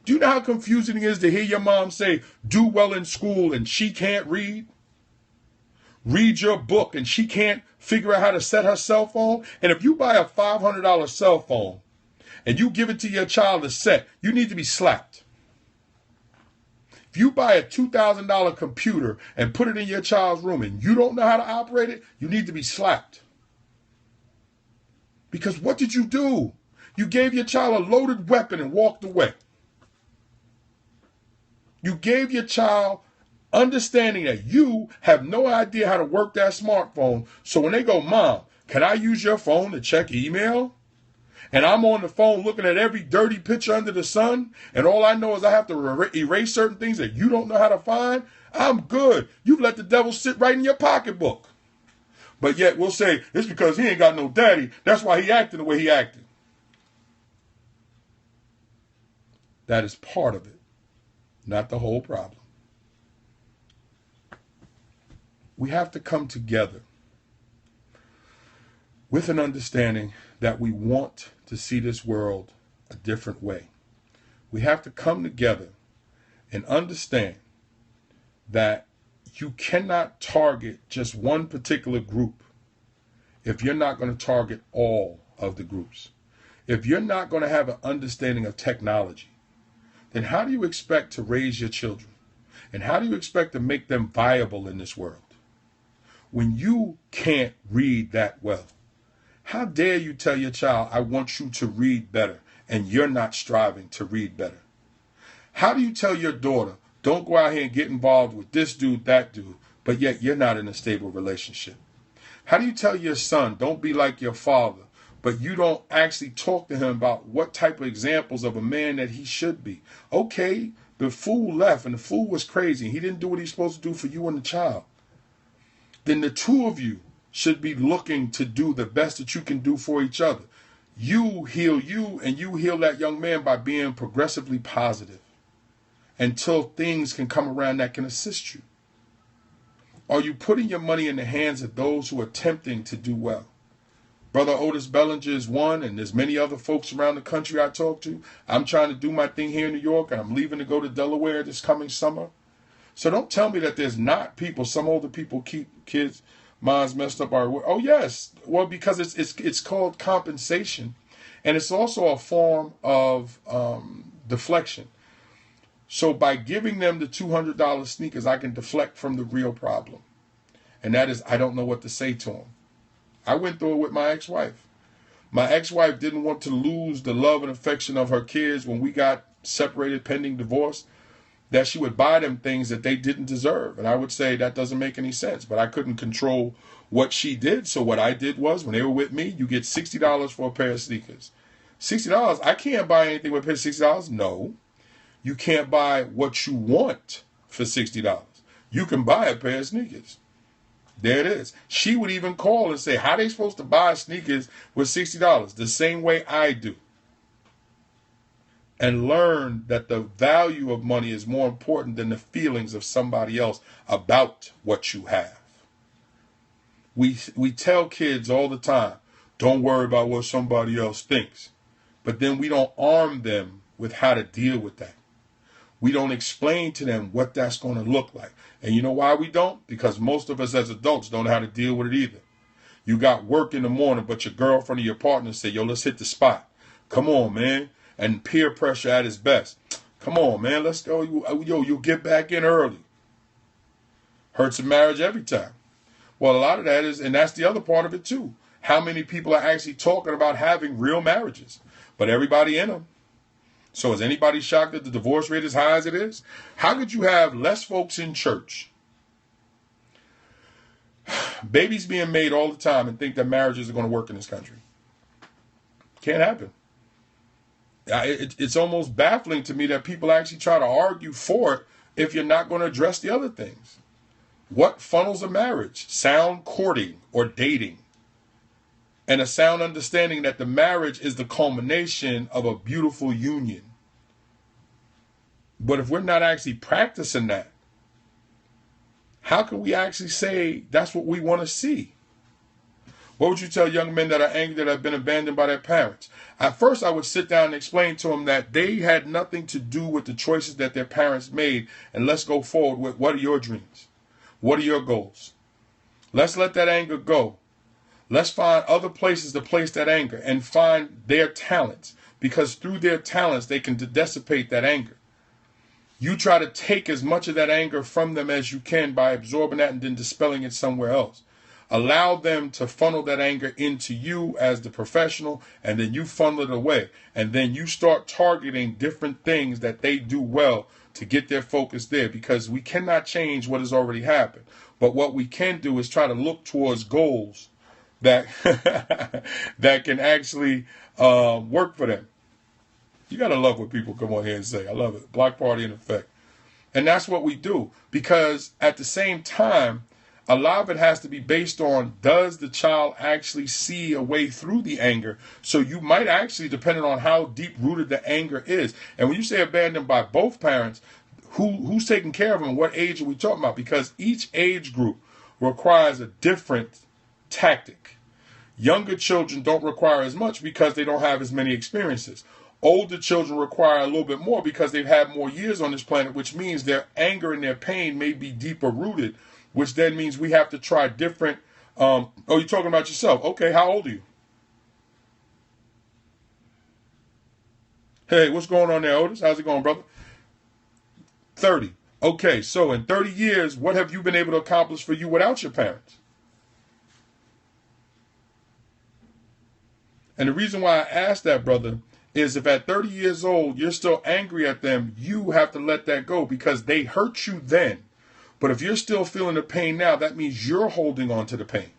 S1: Do you know how confusing it is to hear your mom say, do well in school and she can't read? Read your book and she can't figure out how to set her cell phone? And if you buy a $500 cell phone and you give it to your child to set, you need to be slapped. If you buy a $2,000 computer and put it in your child's room and you don't know how to operate it, you need to be slapped. Because what did you do? You gave your child a loaded weapon and walked away. You gave your child understanding that you have no idea how to work that smartphone. So when they go, Mom, can I use your phone to check email? And I'm on the phone looking at every dirty picture under the sun, and all I know is I have to erase certain things that you don't know how to find, I'm good. You've let the devil sit right in your pocketbook. But yet we'll say, it's because he ain't got no daddy. That's why he acted the way he acted. That is part of it, not the whole problem. We have to come together with an understanding that we want to see this world a different way. We have to come together and understand that you cannot target just one particular group if you're not going to target all of the groups. If you're not going to have an understanding of technology, then how do you expect to raise your children? And how do you expect to make them viable in this world when you can't read that well? How dare you tell your child, I want you to read better, and you're not striving to read better? How do you tell your daughter, don't go out here and get involved with this dude, that dude, but yet you're not in a stable relationship? How do you tell your son, don't be like your father, but you don't actually talk to him about what type of examples of a man that he should be? Okay, the fool left, and the fool was crazy. He didn't do what he's supposed to do for you and the child. Then the two of you should be looking to do the best that you can do for each other. You heal you, and you heal that young man by being progressively positive until things can come around that can assist you. Are you putting your money in the hands of those who are attempting to do well? Brother Odis Bellinger is one, and there's many other folks around the country I talk to. I'm trying to do my thing here in New York, and I'm leaving to go to Delaware this coming summer. So don't tell me that there's not people, some older people keep kids' minds messed up. Oh, yes. Well, because it's called compensation, and it's also a form of deflection. So by giving them the $200 sneakers, I can deflect from the real problem. And that is, I don't know what to say to them. I went through it with my ex-wife. My ex-wife didn't want to lose the love and affection of her kids when we got separated pending divorce, that she would buy them things that they didn't deserve. And I would say that doesn't make any sense, but I couldn't control what she did. So what I did was, when they were with me, you get $60 for a pair of sneakers. $60, I can't buy anything with a pair of $60. No. You can't buy what you want for $60. You can buy a pair of sneakers. There it is. She would even call and say, how are they supposed to buy sneakers with $60? The same way I do. And learn that the value of money is more important than the feelings of somebody else about what you have. We tell kids all the time, don't worry about what somebody else thinks. But then we don't arm them with how to deal with that. We don't explain to them what that's going to look like. And you know why we don't? Because most of us as adults don't know how to deal with it either. You got work in the morning, but your girlfriend or your partner say, yo, let's hit the spot. Come on, man. And peer pressure at its best. Come on, man. Let's go. Yo, you'll get back in early. Hurts a marriage every time. Well, a lot of that is, and that's the other part of it too. How many people are actually talking about having real marriages? But everybody in them. So is anybody shocked that the divorce rate is high as it is? How could you have less folks in church, babies being made all the time, and think that marriages are going to work in this country? Can't happen. It's almost baffling to me that people actually try to argue for it if you're not going to address the other things. What funnels a marriage? Sound courting or dating. And a sound understanding that the marriage is the culmination of a beautiful union. But if we're not actually practicing that, how can we actually say that's what we want to see? What would you tell young men that are angry that have been abandoned by their parents? At first, I would sit down and explain to them that they had nothing to do with the choices that their parents made. And let's go forward with, what are your dreams? What are your goals? Let's let that anger go. Let's find other places to place that anger and find their talents, because through their talents, they can dissipate that anger. You try to take as much of that anger from them as you can by absorbing that and then dispelling it somewhere else. Allow them to funnel that anger into you as the professional, and then you funnel it away. And then you start targeting different things that they do well to get their focus there, because we cannot change what has already happened. But what we can do is try to look towards goals that that can actually work for them. You got to love what people come on here and say. I love it. Block party in effect. And that's what we do, because at the same time, a lot of it has to be based on, does the child actually see a way through the anger? So you might actually, depending on how deep rooted the anger is. And when you say abandoned by both parents, who's taking care of them? What age are we talking about? Because each age group requires a different tactic. Younger children don't require as much because they don't have as many experiences. Older children require a little bit more because they've had more years on this planet, which means their anger and their pain may be deeper rooted, which then means we have to try different. Oh, you're talking about yourself. Okay, how old are you? Hey, what's going on there, Odis? How's it going, brother? 30. Okay, so in 30 years, what have you been able to accomplish for you without your parents? And the reason why I asked that, brother, is if at 30 years old you're still angry at them, you have to let that go because they hurt you then. But if you're still feeling the pain now, that means you're holding on to the pain.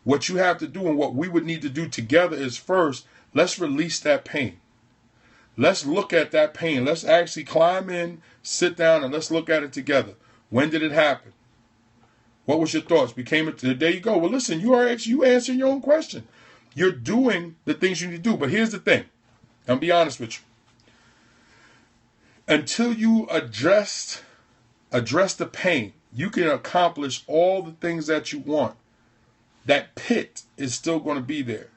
S1: What you have to do and what we would need to do together is first, let's release that pain. Let's look at that pain. Let's actually climb in, sit down, and let's look at it together. When did it happen? What was your thoughts? There you go. Well, listen, you answering your own question. You're doing the things you need to do. But here's the thing. I'll be honest with you. Until you address the pain, you can accomplish all the things that you want. That pit is still going to be there.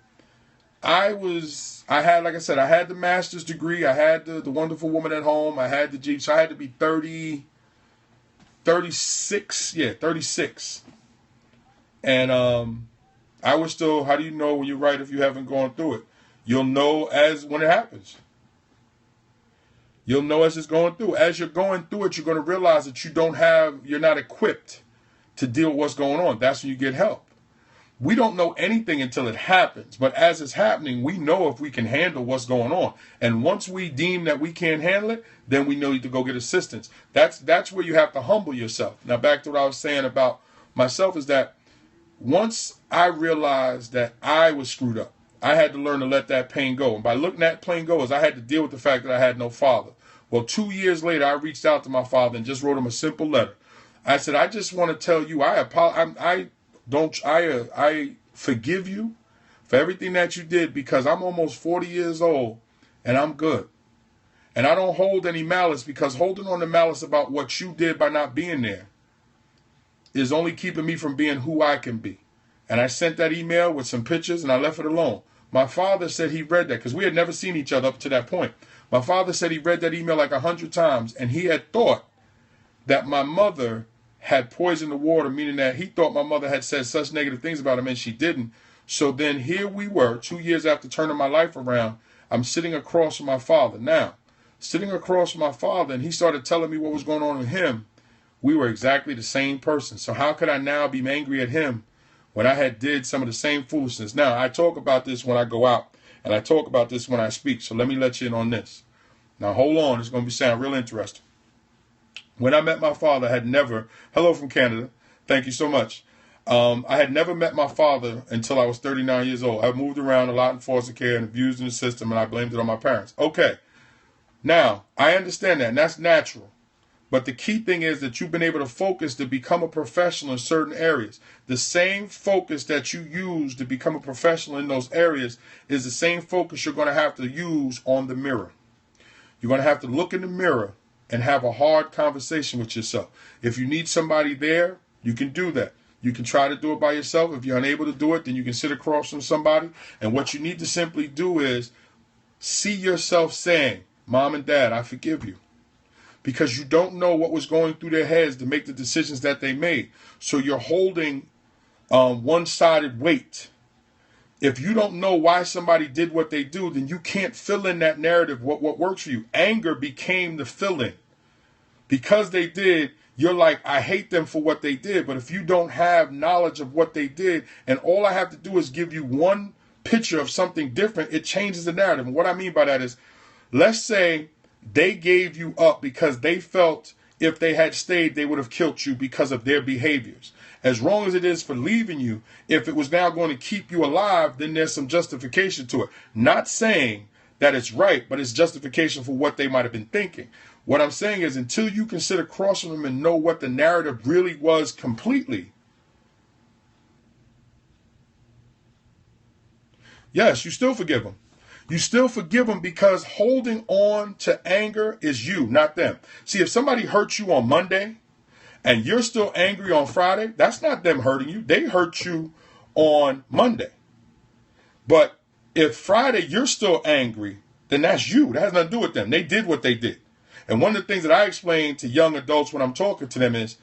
S1: I had the master's degree. I had the wonderful woman at home. I had the Jeep. So I had to be 36. Yeah, 36. And I was still, how do you know when you're right if you haven't gone through it? You'll know when it happens. You'll know as it's going through. As you're going through it, you're going to realize that you're not equipped to deal with what's going on. That's when you get help. We don't know anything until it happens. But as it's happening, we know if we can handle what's going on. And once we deem that we can't handle it, then we know to go get assistance. That's where you have to humble yourself. Now, back to what I was saying about myself is that once I realized that I was screwed up, I had to learn to let that pain go. And by letting that pain go is I had to deal with the fact that I had no father. Well, 2 years later, I reached out to my father and just wrote him a simple letter. I said, I just want to tell you, I forgive you for everything that you did because I'm almost 40 years old and I'm good. And I don't hold any malice because holding on to malice about what you did by not being there is only keeping me from being who I can be. And I sent that email with some pictures and I left it alone. My father said he read that because we had never seen each other up to that point. My father said he read that email like 100 times and he had thought that my mother had poisoned the water, meaning that he thought my mother had said such negative things about him and she didn't. So then here we were, 2 years after turning my life around, I'm sitting across from my father. Now, sitting across from my father and he started telling me what was going on with him, we were exactly the same person. So how could I now be angry at him when I had did some of the same foolishness? Now, I talk about this when I go out and I talk about this when I speak. So let me let you in on this. Now, hold on. It's going to sound real interesting. When I met my father, I had never, hello from Canada, thank you so much. I had never met my father until I was 39 years old. I moved around a lot in foster care and abused in the system, and I blamed it on my parents. Okay, now, I understand that, and that's natural. But the key thing is that you've been able to focus to become a professional in certain areas. The same focus that you use to become a professional in those areas is the same focus you're going to have to use on the mirror. You're going to have to look in the mirror and have a hard conversation with yourself. If you need somebody there, you can do that. You can try to do it by yourself. If you're unable to do it, then you can sit across from somebody. And what you need to simply do is see yourself saying, Mom and Dad, I forgive you. Because you don't know what was going through their heads to make the decisions that they made. So you're holding one-sided weight. If you don't know why somebody did what they do, then you can't fill in that narrative, what works for you. Anger became the fill-in. Because they did, you're like, I hate them for what they did. But if you don't have knowledge of what they did, and all I have to do is give you one picture of something different, it changes the narrative. And what I mean by that is, let's say they gave you up because they felt if they had stayed, they would have killed you because of their behaviors. As wrong as it is for leaving you, if it was now going to keep you alive, then there's some justification to it. Not saying that it's right, but it's justification for what they might have been thinking. What I'm saying is until you can sit across from them and know what the narrative really was completely, yes, you still forgive them. You still forgive them because holding on to anger is you, not them. See, if somebody hurts you on Monday and you're still angry on Friday, that's not them hurting you. They hurt you on Monday. But if Friday you're still angry, then that's you. That has nothing to do with them. They did what they did. And one of the things that I explain to young adults when I'm talking to them is,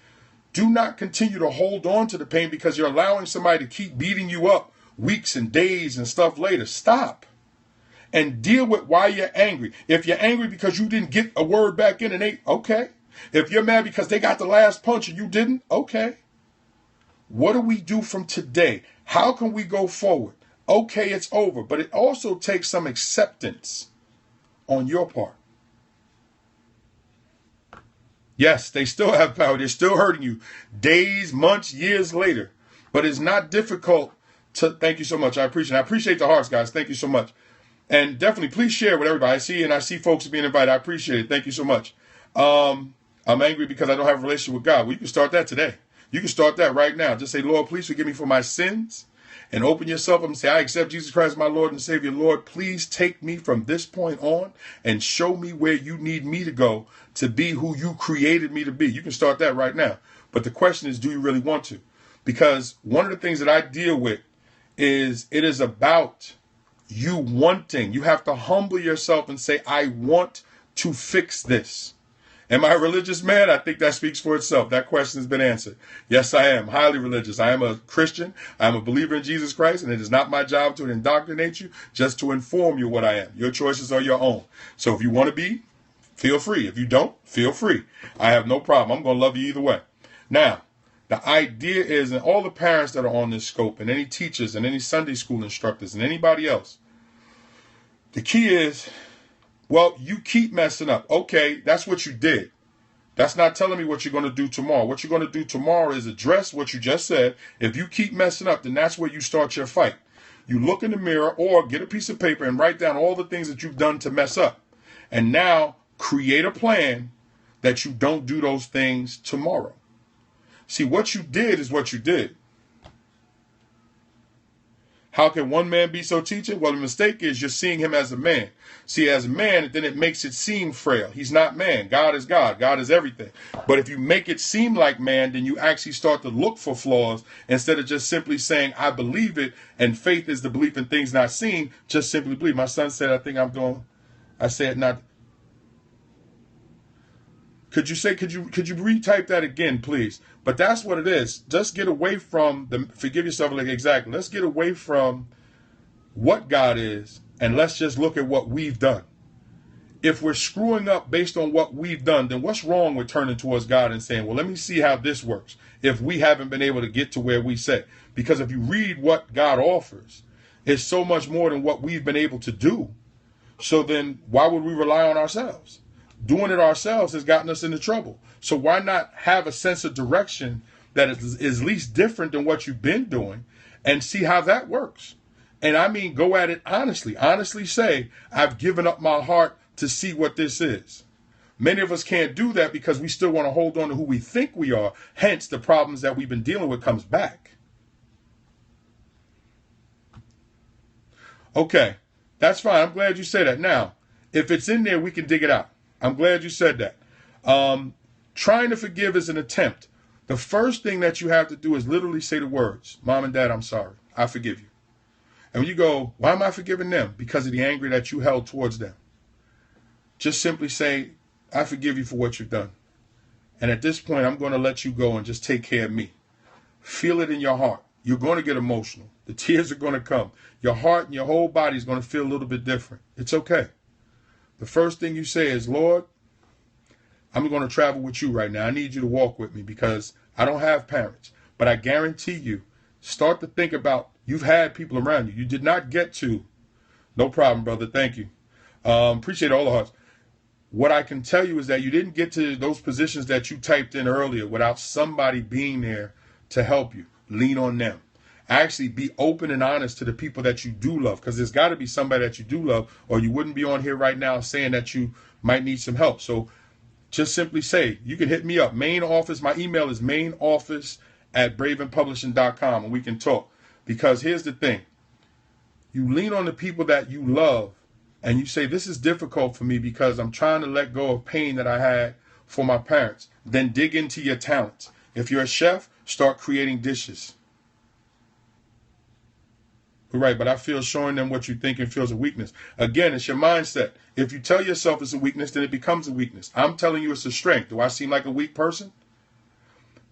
S1: do not continue to hold on to the pain because you're allowing somebody to keep beating you up weeks and days and stuff later. Stop. And deal with why you're angry. If you're angry because you didn't get a word back in and okay. If you're mad because they got the last punch and you didn't, okay. What do we do from today? How can we go forward? Okay, it's over. But it also takes some acceptance on your part. Yes, they still have power. They're still hurting you days, months, years later. But it's not difficult to, thank you so much. I appreciate the hearts, guys. Thank you so much. And definitely, please share with everybody. I see folks being invited. I appreciate it. Thank you so much. I'm angry because I don't have a relationship with God. Well, you can start that today. You can start that right now. Just say, Lord, please forgive me for my sins. And open yourself up and say, I accept Jesus Christ as my Lord and Savior. Lord, please take me from this point on and show me where you need me to go to be who you created me to be. You can start that right now. But the question is, do you really want to? Because one of the things that I deal with is it is about you wanting. You have to humble yourself and say, I want to fix this. Am I a religious man? I think that speaks for itself. That question has been answered. Yes, I am highly religious. I am a Christian. I am a believer in Jesus Christ, and it is not my job to indoctrinate you, just to inform you what I am. Your choices are your own. So if you want to be, feel free. If you don't, feel free. I have no problem. I'm going to love you either way. Now, the idea is, and all the parents that are on this scope, and any teachers, and any Sunday school instructors, and anybody else, the key is, well, you keep messing up. Okay, that's what you did. That's not telling me what you're going to do tomorrow. What you're going to do tomorrow is address what you just said. If you keep messing up, then that's where you start your fight. You look in the mirror or get a piece of paper and write down all the things that you've done to mess up. And now create a plan that you don't do those things tomorrow. See, what you did is what you did. How can one man be so teaching? Well, the mistake is you're seeing him as a man. See, as a man, then it makes it seem frail. He's not man. God is God. God is everything. But if you make it seem like man, then you actually start to look for flaws instead of just simply saying, I believe it, and faith is the belief in things not seen. Just simply believe. My son said, I said not. Could you retype that again, please? But that's what it is. Just get away from forgive yourself, like exactly. Let's get away from what God is, and let's just look at what we've done. If we're screwing up based on what we've done, then what's wrong with turning towards God and saying, well, let me see how this works, if we haven't been able to get to where we say? Because if you read what God offers, it's so much more than what we've been able to do. So then why would we rely on ourselves? Doing it ourselves has gotten us into trouble. So why not have a sense of direction that is at least different than what you've been doing and see how that works? And I mean, go at it honestly. Honestly say, I've given up my heart to see what this is. Many of us can't do that because we still want to hold on to who we think we are. Hence, the problems that we've been dealing with comes back. Okay, that's fine. I'm glad you said that. Now, if it's in there, we can dig it out. I'm glad you said that. Trying to forgive is an attempt. The first thing that you have to do is literally say the words, Mom and Dad, I'm sorry. I forgive you. And when you go, why am I forgiving them? Because of the anger that you held towards them. Just simply say, I forgive you for what you've done. And at this point, I'm going to let you go and just take care of me. Feel it in your heart. You're going to get emotional. The tears are going to come. Your heart and your whole body is going to feel a little bit different. It's okay. The first thing you say is, Lord, I'm going to travel with you right now. I need you to walk with me because I don't have parents. But I guarantee you, start to think about, you've had people around you. You did not get to. No problem, brother. Thank you. Appreciate all the hearts. What I can tell you is that you didn't get to those positions that you typed in earlier without somebody being there to help you. Lean on them. Actually be open and honest to the people that you do love, because there's got to be somebody that you do love, or you wouldn't be on here right now saying that you might need some help. So just simply say, you can hit me up. Main office, my email is mainoffice@bravenpublishing.com, and we can talk. Because here's the thing. You lean on the people that you love, and you say, this is difficult for me because I'm trying to let go of pain that I had for my parents. Then dig into your talents. If you're a chef, start creating dishes. Right, but I feel showing them what you think and feels a weakness. Again, it's your mindset. If you tell yourself it's a weakness, then it becomes a weakness. I'm telling you it's a strength. Do I seem like a weak person?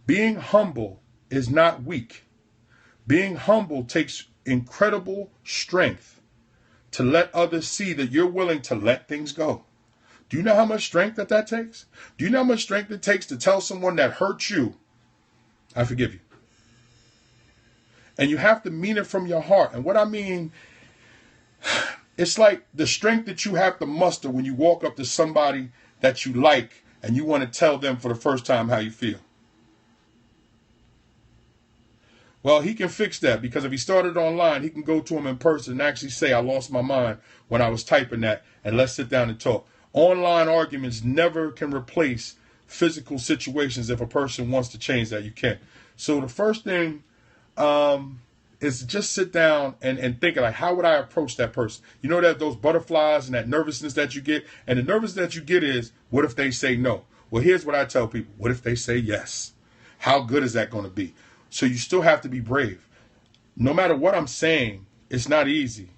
S1: Being humble is not weak. Being humble takes incredible strength to let others see that you're willing to let things go. Do you know how much strength that takes? Do you know how much strength it takes to tell someone that hurt you, I forgive you? And you have to mean it from your heart. And what I mean, it's like the strength that you have to muster when you walk up to somebody that you like and you want to tell them for the first time how you feel. Well, he can fix that, because if he started online, he can go to him in person and actually say, I lost my mind when I was typing that, and let's sit down and talk. Online arguments never can replace physical situations. If a person wants to change that, you can. So the first thing is just sit down and think, like, how would I approach that person? You know, that those butterflies and that nervousness that you get, and the nervousness that you get is, what if they say no? Well, here's what I tell people. What if they say yes? How good is that going to be? So you still have to be brave. No matter what I'm saying, it's not easy.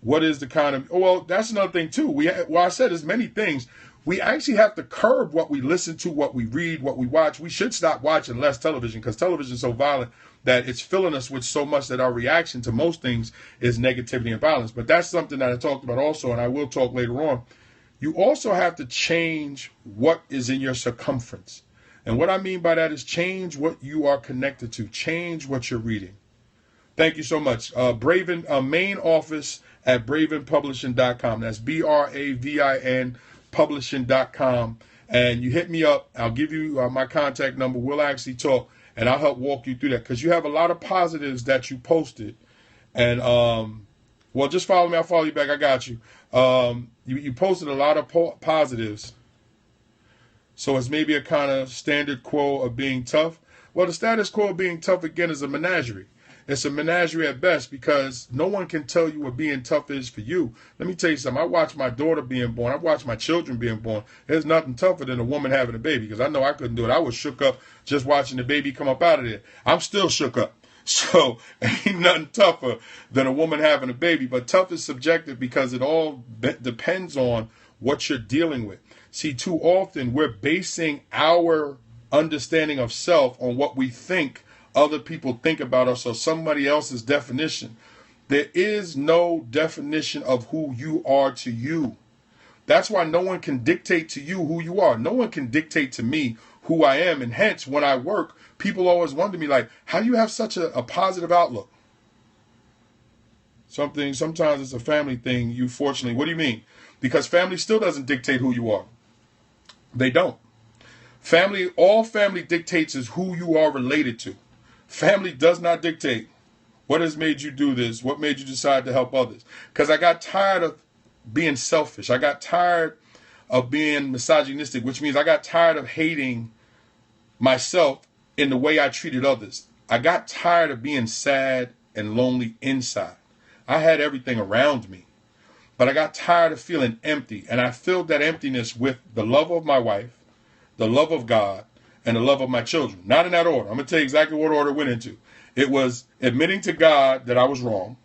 S1: What is the kind of, oh, well, that's another thing too. I said there's many things. We actually have to curb what we listen to, what we read, what we watch. We should stop watching less television, because television is so violent that it's filling us with so much that our reaction to most things is negativity and violence. But that's something that I talked about also, and I will talk later on. You also have to change what is in your circumference. And what I mean by that is change what you are connected to. Change what you're reading. Thank you so much. Bravin, main office at bravinpublishing.com. That's BRAVIN publishing.com. And you hit me up. I'll give you my contact number. We'll actually talk, and I'll help walk you through that, because you have a lot of positives that you posted. And, well, just follow me. I'll follow you back. I got you. You posted a lot of positives. So it's maybe a kind of standard quo of being tough. Well, the status quo of being tough, again, is a menagerie. It's a menagerie at best, because no one can tell you what being tough is for you. Let me tell you something. I watched my daughter being born. I watched my children being born. There's nothing tougher than a woman having a baby, because I know I couldn't do it. I was shook up just watching the baby come up out of there. I'm still shook up. So ain't nothing tougher than a woman having a baby. But tough is subjective, because it all depends on what you're dealing with. See, too often we're basing our understanding of self on what we think other people think about us, or somebody else's definition. There is no definition of who you are to you. That's why no one can dictate to you who you are. No one can dictate to me who I am. And hence, when I work, people always wonder me, like, how do you have such a positive outlook? Sometimes it's a family thing, you fortunately. What do you mean? Because family still doesn't dictate who you are. They don't. All family dictates is who you are related to. Family does not dictate what has made you do this, what made you decide to help others. Because I got tired of being selfish. I got tired of being misogynistic, which means I got tired of hating myself in the way I treated others. I got tired of being sad and lonely inside. I had everything around me, but I got tired of feeling empty. And I filled that emptiness with the love of my wife, the love of God, and the love of my children. Not in that order. I'm going to tell you exactly what order it went into. It was admitting to God that I was wrong,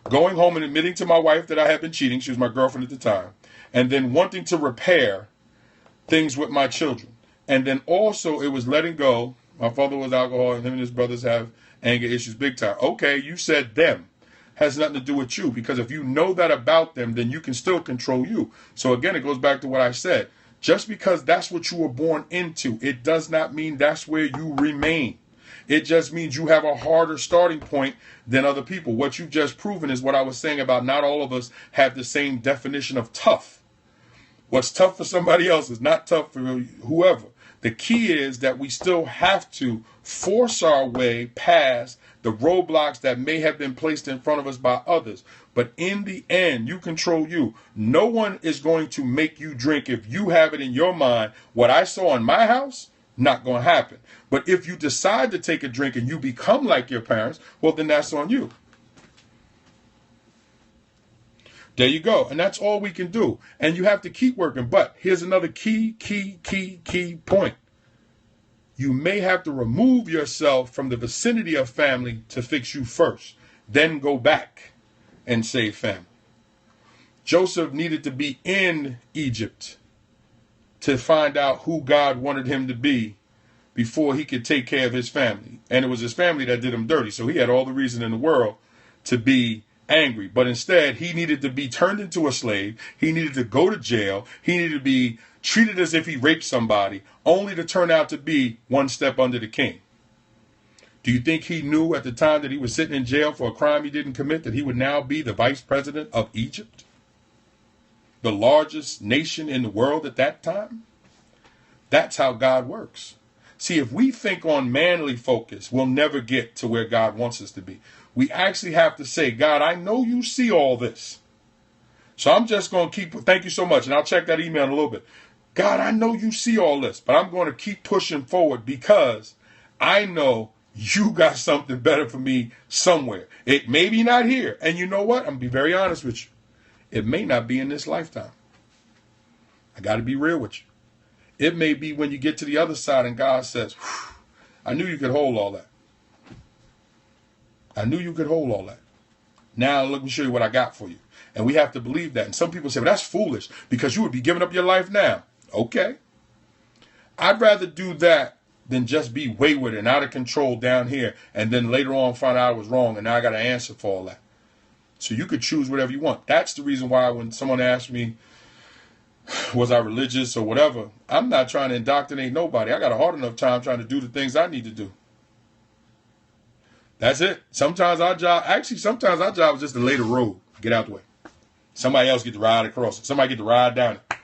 S1: going home and admitting to my wife that I had been cheating. She was my girlfriend at the time. And then wanting to repair things with my children. And then also it was letting go. My father was alcoholic, and him and his brothers have anger issues big time. Okay, you said them. Has nothing to do with you, because if you know that about them, then you can still control you. So again, it goes back to what I said. Just because that's what you were born into, it does not mean that's where you remain. It just means you have a harder starting point than other people. What you've just proven is what I was saying about not all of us have the same definition of tough. What's tough for somebody else is not tough for whoever. The key is that we still have to force our way past the roadblocks that may have been placed in front of us by others. But in the end, you control you. No one is going to make you drink if you have it in your mind. What I saw in my house, not going to happen. But if you decide to take a drink and you become like your parents, well, then that's on you. There you go. And that's all we can do. And you have to keep working. But here's another key point. You may have to remove yourself from the vicinity of family to fix you first. Then go back and save family. Joseph needed to be in Egypt to find out who God wanted him to be before he could take care of his family. And it was his family that did him dirty. So he had all the reason in the world to be angry. But instead, he needed to be turned into a slave. He needed to go to jail. He needed to be treated as if he raped somebody, only to turn out to be one step under the king. Do you think he knew at the time that he was sitting in jail for a crime he didn't commit that he would now be the vice president of Egypt? The largest nation in the world at that time? That's how God works. See, if we think on manly focus, we'll never get to where God wants us to be. We actually have to say, God, I know you see all this. So I'm just going to thank you so much. And I'll check that email in a little bit. God, I know you see all this, but I'm going to keep pushing forward because I know you got something better for me somewhere. It may be not here. And you know what? I'm going to be very honest with you. It may not be in this lifetime. I got to be real with you. It may be when you get to the other side and God says, I knew you could hold all that. I knew you could hold all that. Now let me show you what I got for you. And we have to believe that. And some people say, well, that's foolish because you would be giving up your life now. Okay. I'd rather do that than just be wayward and out of control down here and then later on find out I was wrong and now I got to answer for all that. So you could choose whatever you want. That's the reason why when someone asks me, was I religious or whatever, I'm not trying to indoctrinate nobody. I got a hard enough time trying to do the things I need to do. That's it. Sometimes our job is just to lay the road, get out the way. Somebody else get to ride across it. Somebody get to ride down it.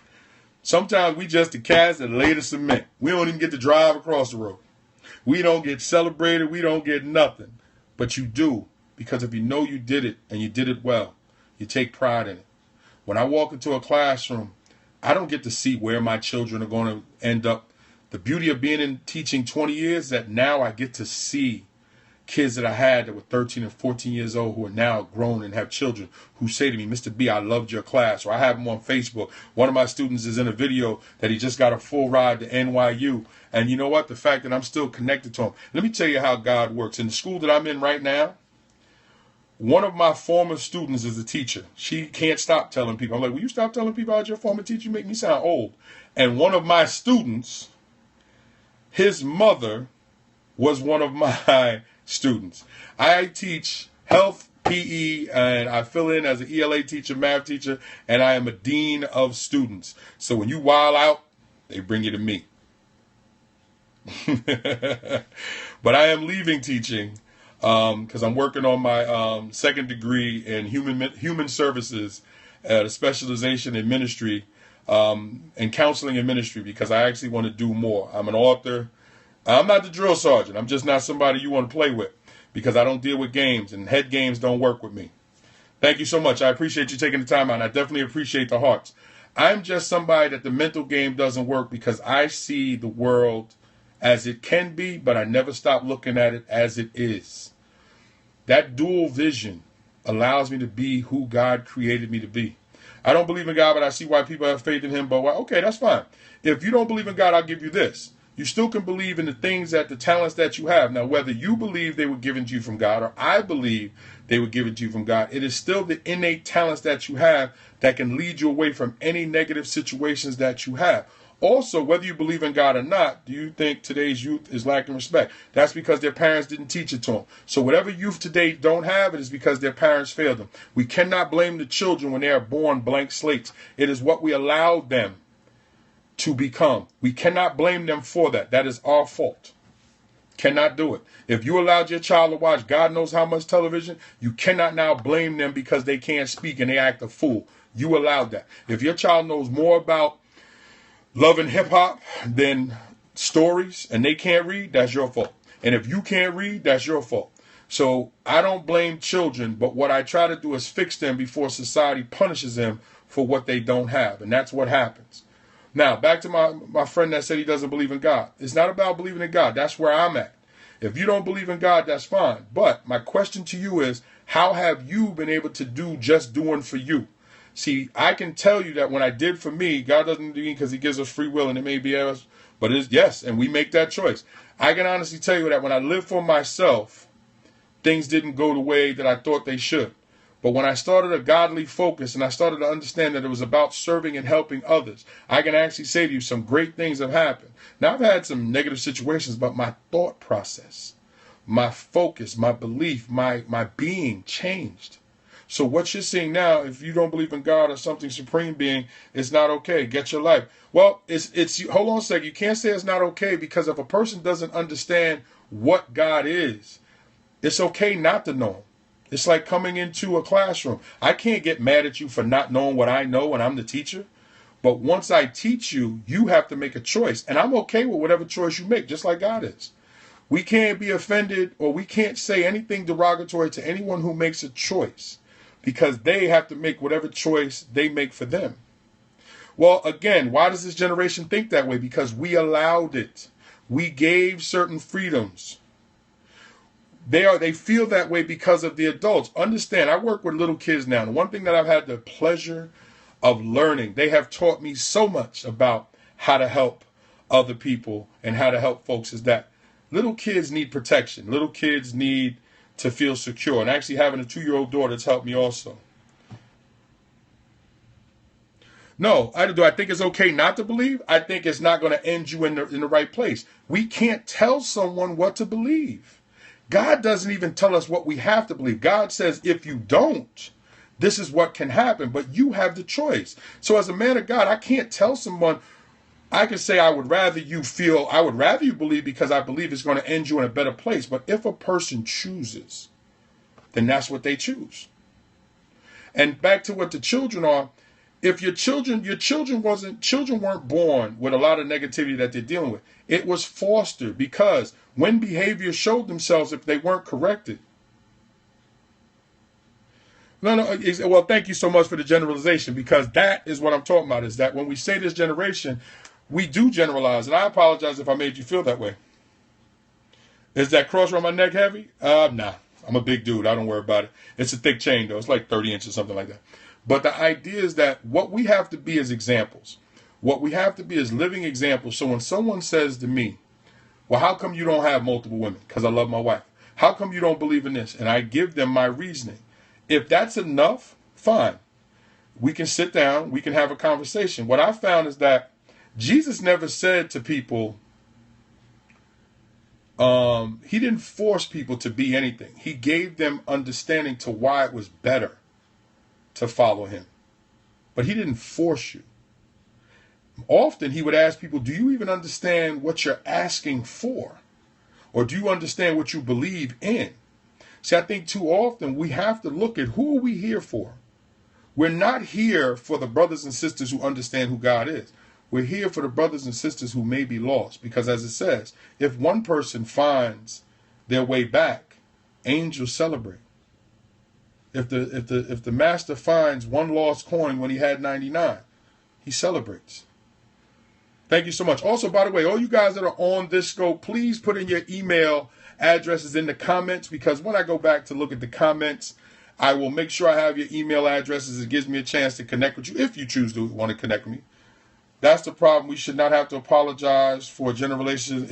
S1: Sometimes we just the cast and lay the cement. We don't even get to drive across the road. We don't get celebrated. We don't get nothing. But you do, because if you know you did it and you did it well, you take pride in it. When I walk into a classroom, I don't get to see where my children are going to end up. The beauty of being in teaching 20 years is that now I get to see kids that I had that were 13 and 14 years old who are now grown and have children who say to me, Mr. B, I loved your class. Or I have them on Facebook. One of my students is in a video that he just got a full ride to NYU. And you know what? The fact that I'm still connected to him. Let me tell you how God works. In the school that I'm in right now, one of my former students is a teacher. She can't stop telling people. I'm like, will you stop telling people about your former teacher? You make me sound old. And one of my students, his mother was one of my students. I teach health, PE, and I fill in as an ELA teacher, math teacher, and I am a dean of students. So when you wild out, they bring you to me. But I am leaving teaching because I'm working on my second degree in human services, a specialization in ministry and counseling and ministry, because I actually want to do more. I'm an author. I'm not the drill sergeant. I'm just not somebody you want to play with because I don't deal with games, and head games don't work with me. Thank you so much. I appreciate you taking the time out, and I definitely appreciate the hearts. I'm just somebody that the mental game doesn't work because I see the world as it can be, but I never stop looking at it as it is. That dual vision allows me to be who God created me to be. I don't believe in God, but I see why people have faith in him. But okay, that's fine. If you don't believe in God, I'll give you this. You still can believe in the things the talents that you have. Now, whether you believe they were given to you from God or I believe they were given to you from God, it is still the innate talents that you have that can lead you away from any negative situations that you have. Also, whether you believe in God or not, do you think today's youth is lacking respect? That's because their parents didn't teach it to them. So whatever youth today don't have, it is because their parents failed them. We cannot blame the children when they are born blank slates. It is what we allowed them to become. We cannot blame them for that. That is our fault. Cannot do it. If you allowed your child to watch God knows how much television, you cannot now blame them because they can't speak and they act a fool. You allowed that. If your child knows more about love and hip hop than stories and they can't read, that's your fault. And if you can't read, that's your fault. So I don't blame children, but what I try to do is fix them before society punishes them for what they don't have. And that's what happens. Now, back to my friend that said he doesn't believe in God. It's not about believing in God. That's where I'm at. If you don't believe in God, that's fine. But my question to you is, how have you been able to do just doing for you? See, I can tell you that when I did for me, God doesn't do it because he gives us free will and it may be us, but it's yes, and we make that choice. I can honestly tell you that when I lived for myself, things didn't go the way that I thought they should. But when I started a godly focus and I started to understand that it was about serving and helping others, I can actually say to you some great things have happened. Now, I've had some negative situations, but my thought process, my focus, my belief, my being changed. So what you're seeing now, if you don't believe in God or something supreme being, it's not okay. Get your life. Well, it's hold on a second. You can't say it's not okay, because if a person doesn't understand what God is, it's okay not to know him. It's like coming into a classroom. I can't get mad at you for not knowing what I know when I'm the teacher. But once I teach you, you have to make a choice. And I'm okay with whatever choice you make, just like God is. We can't be offended, or we can't say anything derogatory to anyone who makes a choice, because they have to make whatever choice they make for them. Well, again, why does this generation think that way? Because we allowed it. We gave certain freedoms. They feel that way because of the adults. Understand, I work with little kids now. And one thing that I've had the pleasure of learning, they have taught me so much about how to help other people and how to help folks, is that little kids need protection. Little kids need to feel secure. And actually having a 2-year-old daughter has helped me also. No, do I think it's okay not to believe? I think it's not going to end you in the right place. We can't tell someone what to believe. God doesn't even tell us what we have to believe. God says, if you don't, this is what can happen, but you have the choice. So as a man of God, I can't tell someone, I can say I would rather you believe, because I believe it's going to end you in a better place. But if a person chooses, then that's what they choose. And back to what the children are, if your children weren't born with a lot of negativity that they're dealing with. It was fostered, because when behavior showed themselves, if they weren't corrected. Well, thank you so much for the generalization, because that is what I'm talking about, is that when we say this generation, we do generalize. And I apologize if I made you feel that way. Is that cross around my neck heavy? Nah, I'm a big dude. I don't worry about it. It's a thick chain, though. It's like 30 inches, something like that. But the idea is that what we have to be is examples. What we have to be is living examples. So when someone says to me, well, how come you don't have multiple women? Because I love my wife. How come you don't believe in this? And I give them my reasoning. If that's enough, fine. We can sit down. We can have a conversation. What I found is that Jesus never said to people, he didn't force people to be anything. He gave them understanding to why it was better to follow him. But he didn't force you. Often he would ask people, do you even understand what you're asking for? Or do you understand what you believe in? See, I think too often we have to look at, who are we here for? We're not here for the brothers and sisters who understand who God is. We're here for the brothers and sisters who may be lost. Because as it says, if one person finds their way back, angels celebrate. If the master finds one lost coin when he had 99, he celebrates. Thank you so much. Also, by the way, all you guys that are on this scope, please put in your email addresses in the comments, because when I go back to look at the comments, I will make sure I have your email addresses. It gives me a chance to connect with you if you choose to want to connect with me. That's the problem. We should not have to apologize for generalization.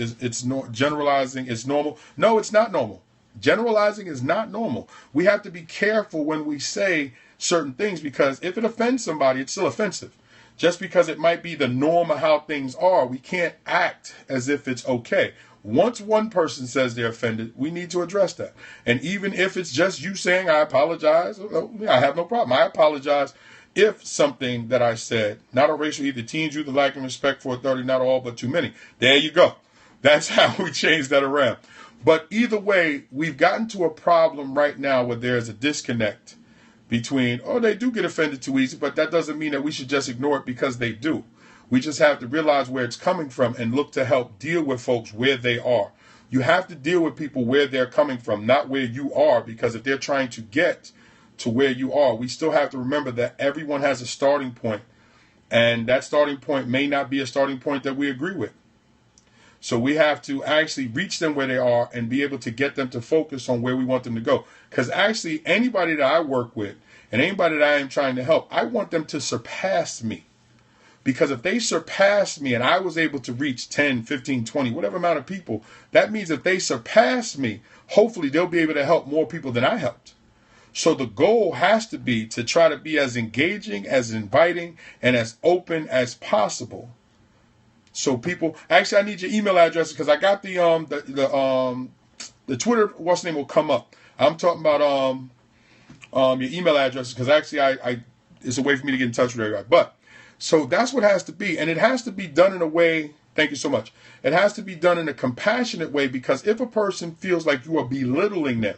S1: Generalizing is normal. No, it's not normal. Generalizing is not normal. We have to be careful when we say certain things, because if it offends somebody, it's still offensive. Just because it might be the norm of how things are, we can't act as if it's okay. Once one person says they're offended, we need to address that. And even if it's just you saying, I apologize, I have no problem. I apologize if something that I said, not a racial either, teens, youth, lack of respect for authority, not all, but too many. There you go. That's how we change that around. But either way, we've gotten to a problem right now where there's a disconnect between, they do get offended too easy, but that doesn't mean that we should just ignore it because they do. We just have to realize where it's coming from and look to help deal with folks where they are. You have to deal with people where they're coming from, not where you are, because if they're trying to get to where you are, we still have to remember that everyone has a starting point, and that starting point may not be a starting point that we agree with. So we have to actually reach them where they are and be able to get them to focus on where we want them to go. Because actually, anybody that I work with and anybody that I am trying to help, I want them to surpass me. Because if they surpass me and I was able to reach 10, 15, 20, whatever amount of people, that means if they surpass me, hopefully they'll be able to help more people than I helped. So the goal has to be to try to be as engaging, as inviting, and as open as possible. So people, actually, I need your email address, because I got the Twitter, what's the name will come up. I'm talking about your email addresses, because actually it's a way for me to get in touch with everybody. But so that's what it has to be, and it has to be done in a way. Thank you so much. It has to be done in a compassionate way, because if a person feels like you are belittling them,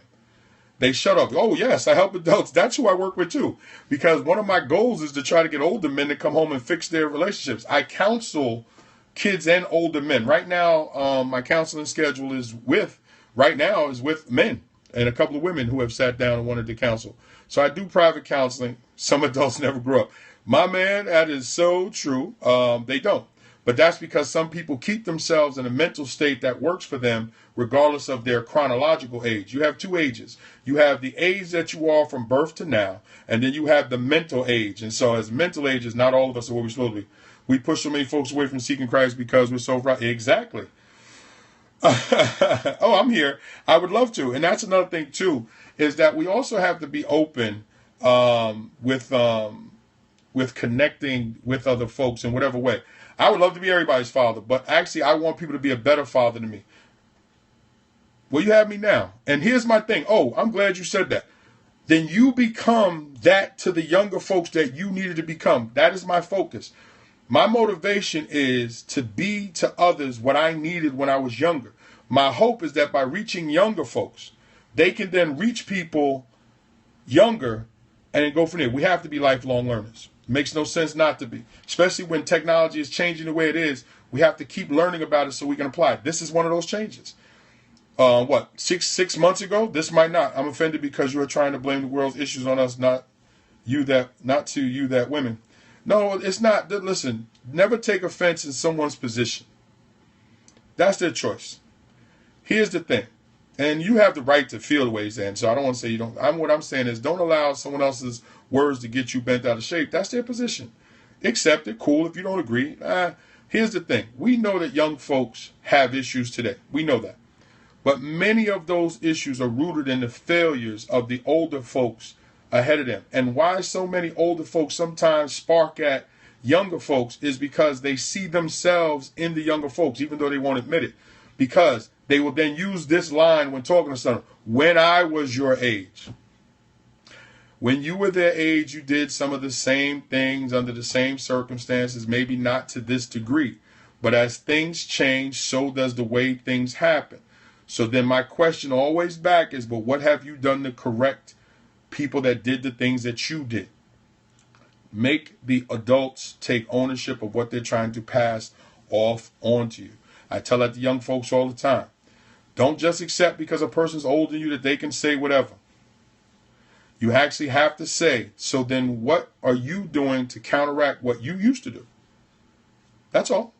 S1: they shut up. Oh, yes, I help adults. That's who I work with, too. Because one of my goals is to try to get older men to come home and fix their relationships. I counsel kids and older men. Right now, my counseling schedule is with men and a couple of women who have sat down and wanted to counsel. So I do private counseling. Some adults never grow up. My man, that is so true. They don't. But that's because some people keep themselves in a mental state that works for them regardless of their chronological age. You have two ages. You have the age that you are from birth to now, and then you have the mental age. And so as mental ages, not all of us are where we're supposed to be. We push so many folks away from seeking Christ because we're so right. Exactly. Oh, I'm here. I would love to. And that's another thing, too, is that we also have to be open with connecting with other folks in whatever way. I would love to be everybody's father, but actually I want people to be a better father than me. Well, you have me now. And here's my thing. Oh, I'm glad you said that. Then you become that to the younger folks that you needed to become. That is my focus. My motivation is to be to others what I needed when I was younger. My hope is that by reaching younger folks, they can then reach people younger and then go from there. We have to be lifelong learners. It makes no sense not to be, especially when technology is changing the way it is. We have to keep learning about it so we can apply it. This is one of those changes. Six months ago? This might not. I'm offended because you are trying to blame the world's issues on us, not to you that women. No, it's not. Listen, never take offense in someone's position. That's their choice. Here's the thing. And you have the right to feel the ways then. So I don't want to say you don't. What I'm saying is don't allow someone else's words to get you bent out of shape. That's their position. Accept it. Cool. If you don't agree. Here's the thing. We know that young folks have issues today. We know that. But many of those issues are rooted in the failures of the older folks ahead of them. And why so many older folks sometimes spark at younger folks is because they see themselves in the younger folks, even though they won't admit it. Because they will then use this line when talking to someone. When I was your age. When you were their age, you did some of the same things under the same circumstances, maybe not to this degree. But as things change, so does the way things happen. So then my question always back is, but what have you done to correct people that did the things that you did? Make the adults take ownership of what they're trying to pass off onto you. I tell that to young folks all the time. Don't just accept because a person's older than you that they can say whatever. You actually have to say, so then what are you doing to counteract what you used to do? That's all.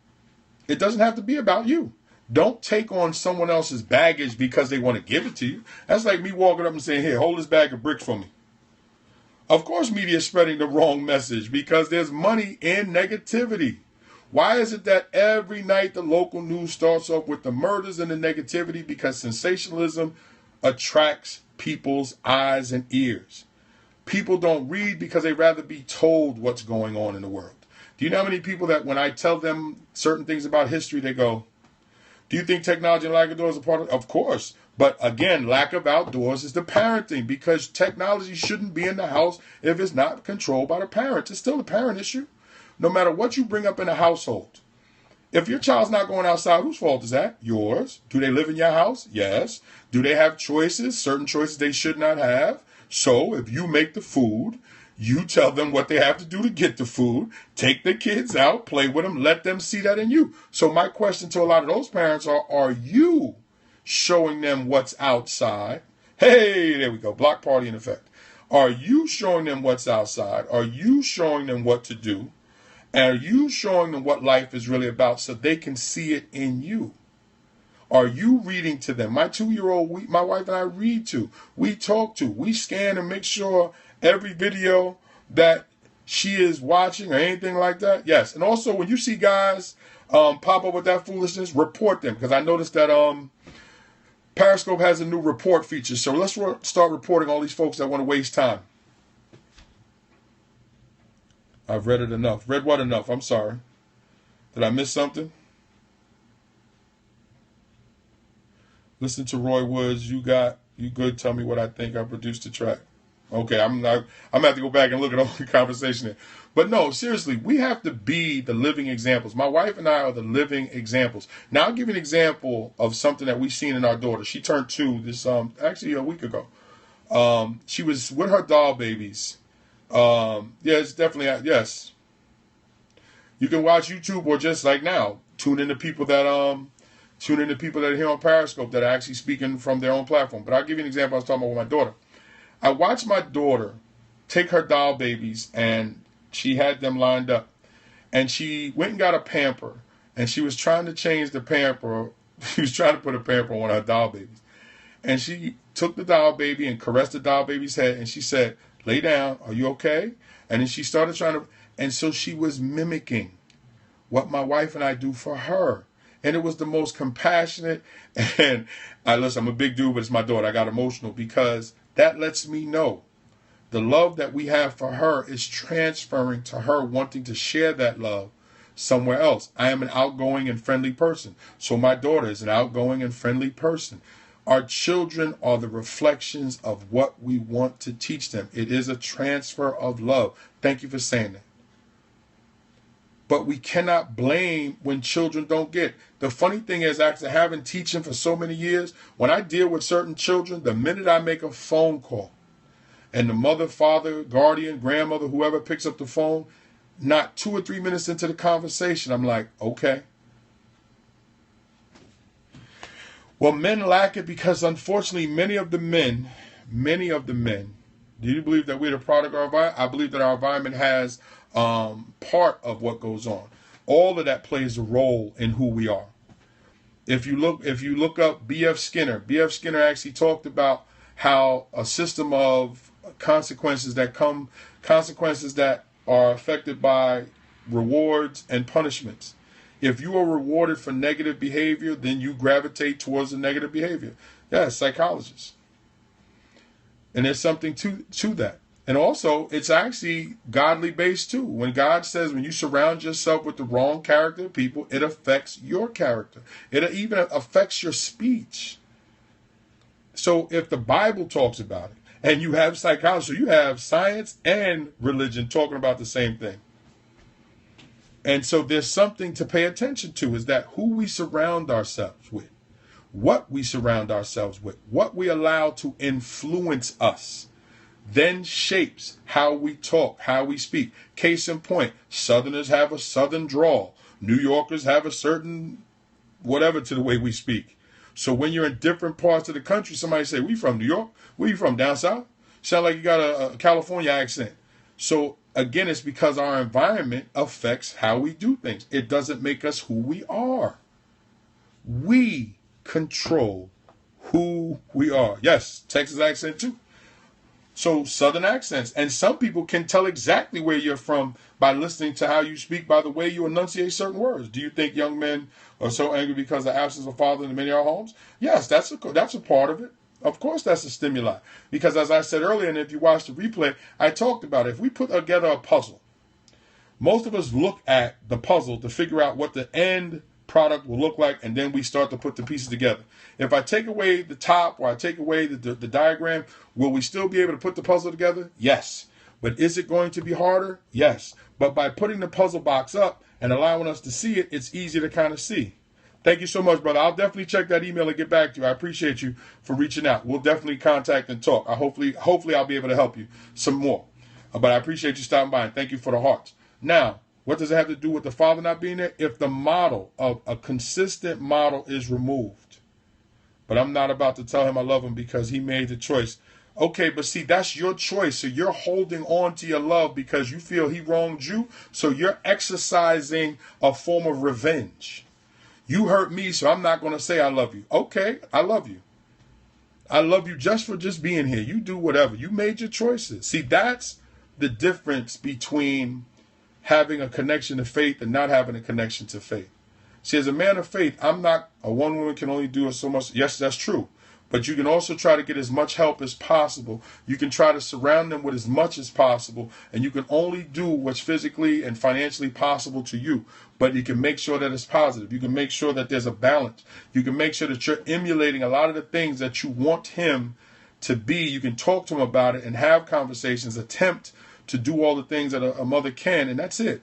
S1: It doesn't have to be about you. Don't take on someone else's baggage because they want to give it to you. That's like me walking up and saying, here, hold this bag of bricks for me. Of course, media is spreading the wrong message because there's money in negativity. Why is it that every night the local news starts off with the murders and the negativity? Because sensationalism attracts people's eyes and ears. People don't read because they'd rather be told what's going on in the world. Do you know how many people that when I tell them certain things about history, they go, do you think technology and lack of outdoors are part of it? Of course. But again, lack of outdoors is the parenting because technology shouldn't be in the house if it's not controlled by the parents. It's still a parent issue. No matter what you bring up in a household. If your child's not going outside, whose fault is that? Yours. Do they live in your house? Yes. Do they have choices? Certain choices they should not have. So if you make the food, you tell them what they have to do to get the food. Take the kids out, play with them, let them see that in you. So my question to a lot of those parents are you showing them what's outside? Hey, there we go. Block party in effect. Are you showing them what's outside? Are you showing them what to do? Are you showing them what life is really about so they can see it in you? Are you reading to them? My 2-year-old, my wife and I read to. We talk to. We scan and make sure every video that she is watching or anything like that. Yes. And also when you see guys pop up with that foolishness, report them. Because I noticed that Periscope has a new report feature. So let's start reporting all these folks that want to waste time. I've read it enough. Read what enough? I'm sorry. Did I miss something? Listen to Roy Woods. You good. Tell me what I think. I produced the track. Okay, I'm gonna have to go back and look at all the conversation there. But no, seriously, we have to be the living examples. My wife and I are the living examples. Now I'll give you an example of something that we've seen in our daughter. She turned 2 this actually a week ago. She was with her doll babies. Yeah, it's definitely yes. You can watch YouTube or just like now, tune in to people that are here on Periscope that are actually speaking from their own platform. But I'll give you an example. I was talking about with my daughter. I watched my daughter take her doll babies, and she had them lined up. And she went and got a pamper, and she was trying to change the pamper. She was trying to put a pamper on one of her doll babies. And she took the doll baby and caressed the doll baby's head, and she said, "Lay down, are you okay?" And then she started trying to, and so she was mimicking what my wife and I do for her. And it was the most compassionate, and listen, I'm a big dude, but it's my daughter. I got emotional because that lets me know the love that we have for her is transferring to her, wanting to share that love somewhere else. I am an outgoing and friendly person, so my daughter is an outgoing and friendly person. Our children are the reflections of what we want to teach them. It is a transfer of love. Thank you for saying that. But we cannot blame when children don't get. The funny thing is, after having teaching for so many years, when I deal with certain children, the minute I make a phone call and the mother, father, guardian, grandmother, whoever picks up the phone, not 2 or 3 minutes into the conversation, I'm like, okay. Well, men lack it because unfortunately many of the men, do you believe that we're the product of our environment? I believe that our environment has part of what goes on. All of that plays a role in who we are. If you look up B.F. Skinner actually talked about how a system of consequences that are affected by rewards and punishments. If you are rewarded for negative behavior, then you gravitate towards the negative behavior. Yeah, psychologists. And there's something to that. And also, it's actually godly based too. When God says, when you surround yourself with the wrong character of people, it affects your character. It even affects your speech. So if the Bible talks about it, and you have psychology, so you have science and religion talking about the same thing. And so there's something to pay attention to, is that who we surround ourselves with, what we surround ourselves with, what we allow to influence us, then shapes how we talk, how we speak. Case in point, Southerners have a Southern drawl. New Yorkers have a certain whatever to the way we speak. So when you're in different parts of the country, somebody say, "We from New York? Where you from, down south?" Sound like you got a California accent. So again, it's because our environment affects how we do things. It doesn't make us who we are. We control who we are. Yes, Texas accent too. So Southern accents. And some people can tell exactly where you're from by listening to how you speak, by the way you enunciate certain words. Do you think young men are so angry because of the absence of father in many of our homes? Yes, that's a part of it. Of course, that's a stimuli. Because as I said earlier, and if you watch the replay, I talked about it. If we put together a puzzle, most of us look at the puzzle to figure out what the end product will look like, and then we start to put the pieces together. If I take away the top, or I take away the diagram, will we still be able to put the puzzle together? Yes. But is it going to be harder? Yes. But by putting the puzzle box up and allowing us to see it, it's easy to kind of see. Thank you so much, brother. I'll definitely check that email and get back to you. I appreciate you for reaching out. We'll definitely contact and talk. Hopefully I'll be able to help you some more. But I appreciate you stopping by, and thank you for the hearts. Now, what does it have to do with the father not being there? If the model of a consistent model is removed, but I'm not about to tell him I love him because he made the choice. Okay, but see, that's your choice. So you're holding on to your love because you feel he wronged you. So you're exercising a form of revenge. You hurt me, so I'm not going to say I love you. Okay, I love you. I love you just for just being here. You do whatever. You made your choices. See, that's the difference between having a connection to faith and not having a connection to faith. See, as a man of faith, I'm not a one woman can only do so much. Yes, that's true. But you can also try to get as much help as possible. You can try to surround them with as much as possible. And you can only do what's physically and financially possible to you. But you can make sure that it's positive. You can make sure that there's a balance. You can make sure that you're emulating a lot of the things that you want him to be. You can talk to them about it and have conversations, attempt to do all the things that a mother can, and that's it.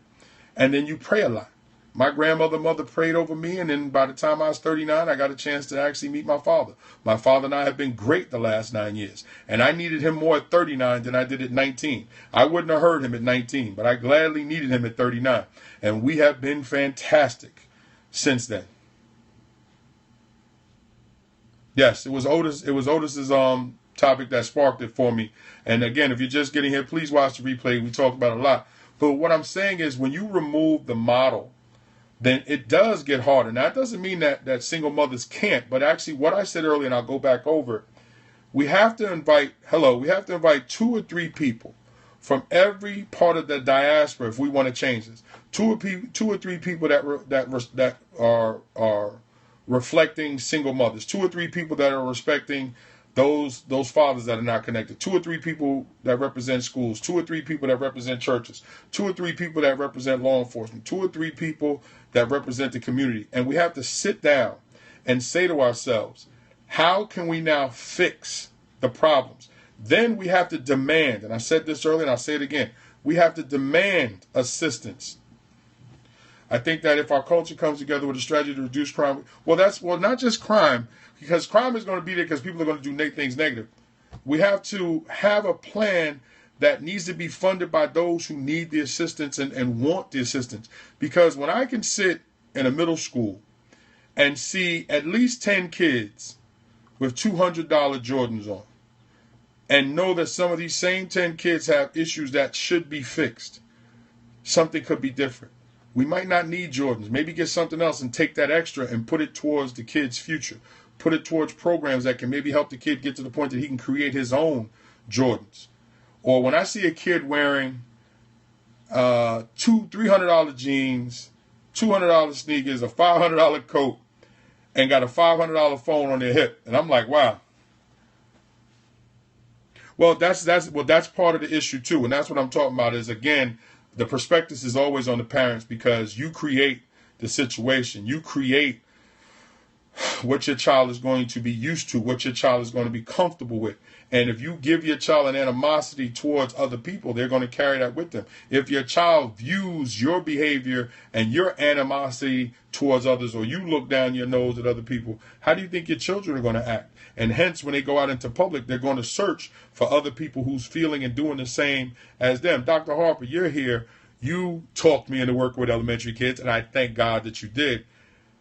S1: And then you pray a lot. My mother prayed over me, and then by the time I was 39, I got a chance to actually meet my father. My father and I have been great the last 9 years, and I needed him more at 39 than I did at 19. I wouldn't have heard him at 19, but I gladly needed him at 39, and we have been fantastic since then. Yes, it was Otis. It was Otis's topic that sparked it for me. And again, if you're just getting here, please watch the replay. We talked about it a lot. But what I'm saying is, when you remove the model, then it does get harder. Now, that doesn't mean that single mothers can't, but actually what I said earlier, and I'll go back over, we have to invite 2 or 3 people from every part of the diaspora if we want to change this. 2 or 3 people that are reflecting single mothers. 2 or 3 people that are respecting those fathers that are not connected. 2 or 3 people that represent schools. 2 or 3 people that represent churches. 2 or 3 people that represent law enforcement. 2 or 3 people that represent the community. And we have to sit down and say to ourselves, how can we now fix the problems? Then we have to demand, and I said this earlier and I'll say it again, we have to demand assistance. I think that if our culture comes together with a strategy to reduce crime, not just crime, because crime is going to be there because people are going to do things negative. We have to have a plan that needs to be funded by those who need the assistance and want the assistance. Because when I can sit in a middle school and see at least 10 kids with $200 Jordans on, and know that some of these same 10 kids have issues that should be fixed, something could be different. We might not need Jordans. Maybe get something else and take that extra and put it towards the kid's future. Put it towards programs that can maybe help the kid get to the point that he can create his own Jordans. Or when I see a kid wearing $300 jeans, $200 sneakers, a $500 coat, and got a $500 phone on their hip, and I'm like, wow. Well, that's part of the issue too, and that's what I'm talking about. Is again, the prospectus is always on the parents, because you create the situation, you create what your child is going to be used to, what your child is going to be comfortable with. And if you give your child an animosity towards other people, they're going to carry that with them. If your child views your behavior and your animosity towards others, or you look down your nose at other people, how do you think your children are going to act? And hence, when they go out into public, they're going to search for other people who's feeling and doing the same as them. Dr. Harper, you're here. You talked me into working with elementary kids, and I thank God that you did.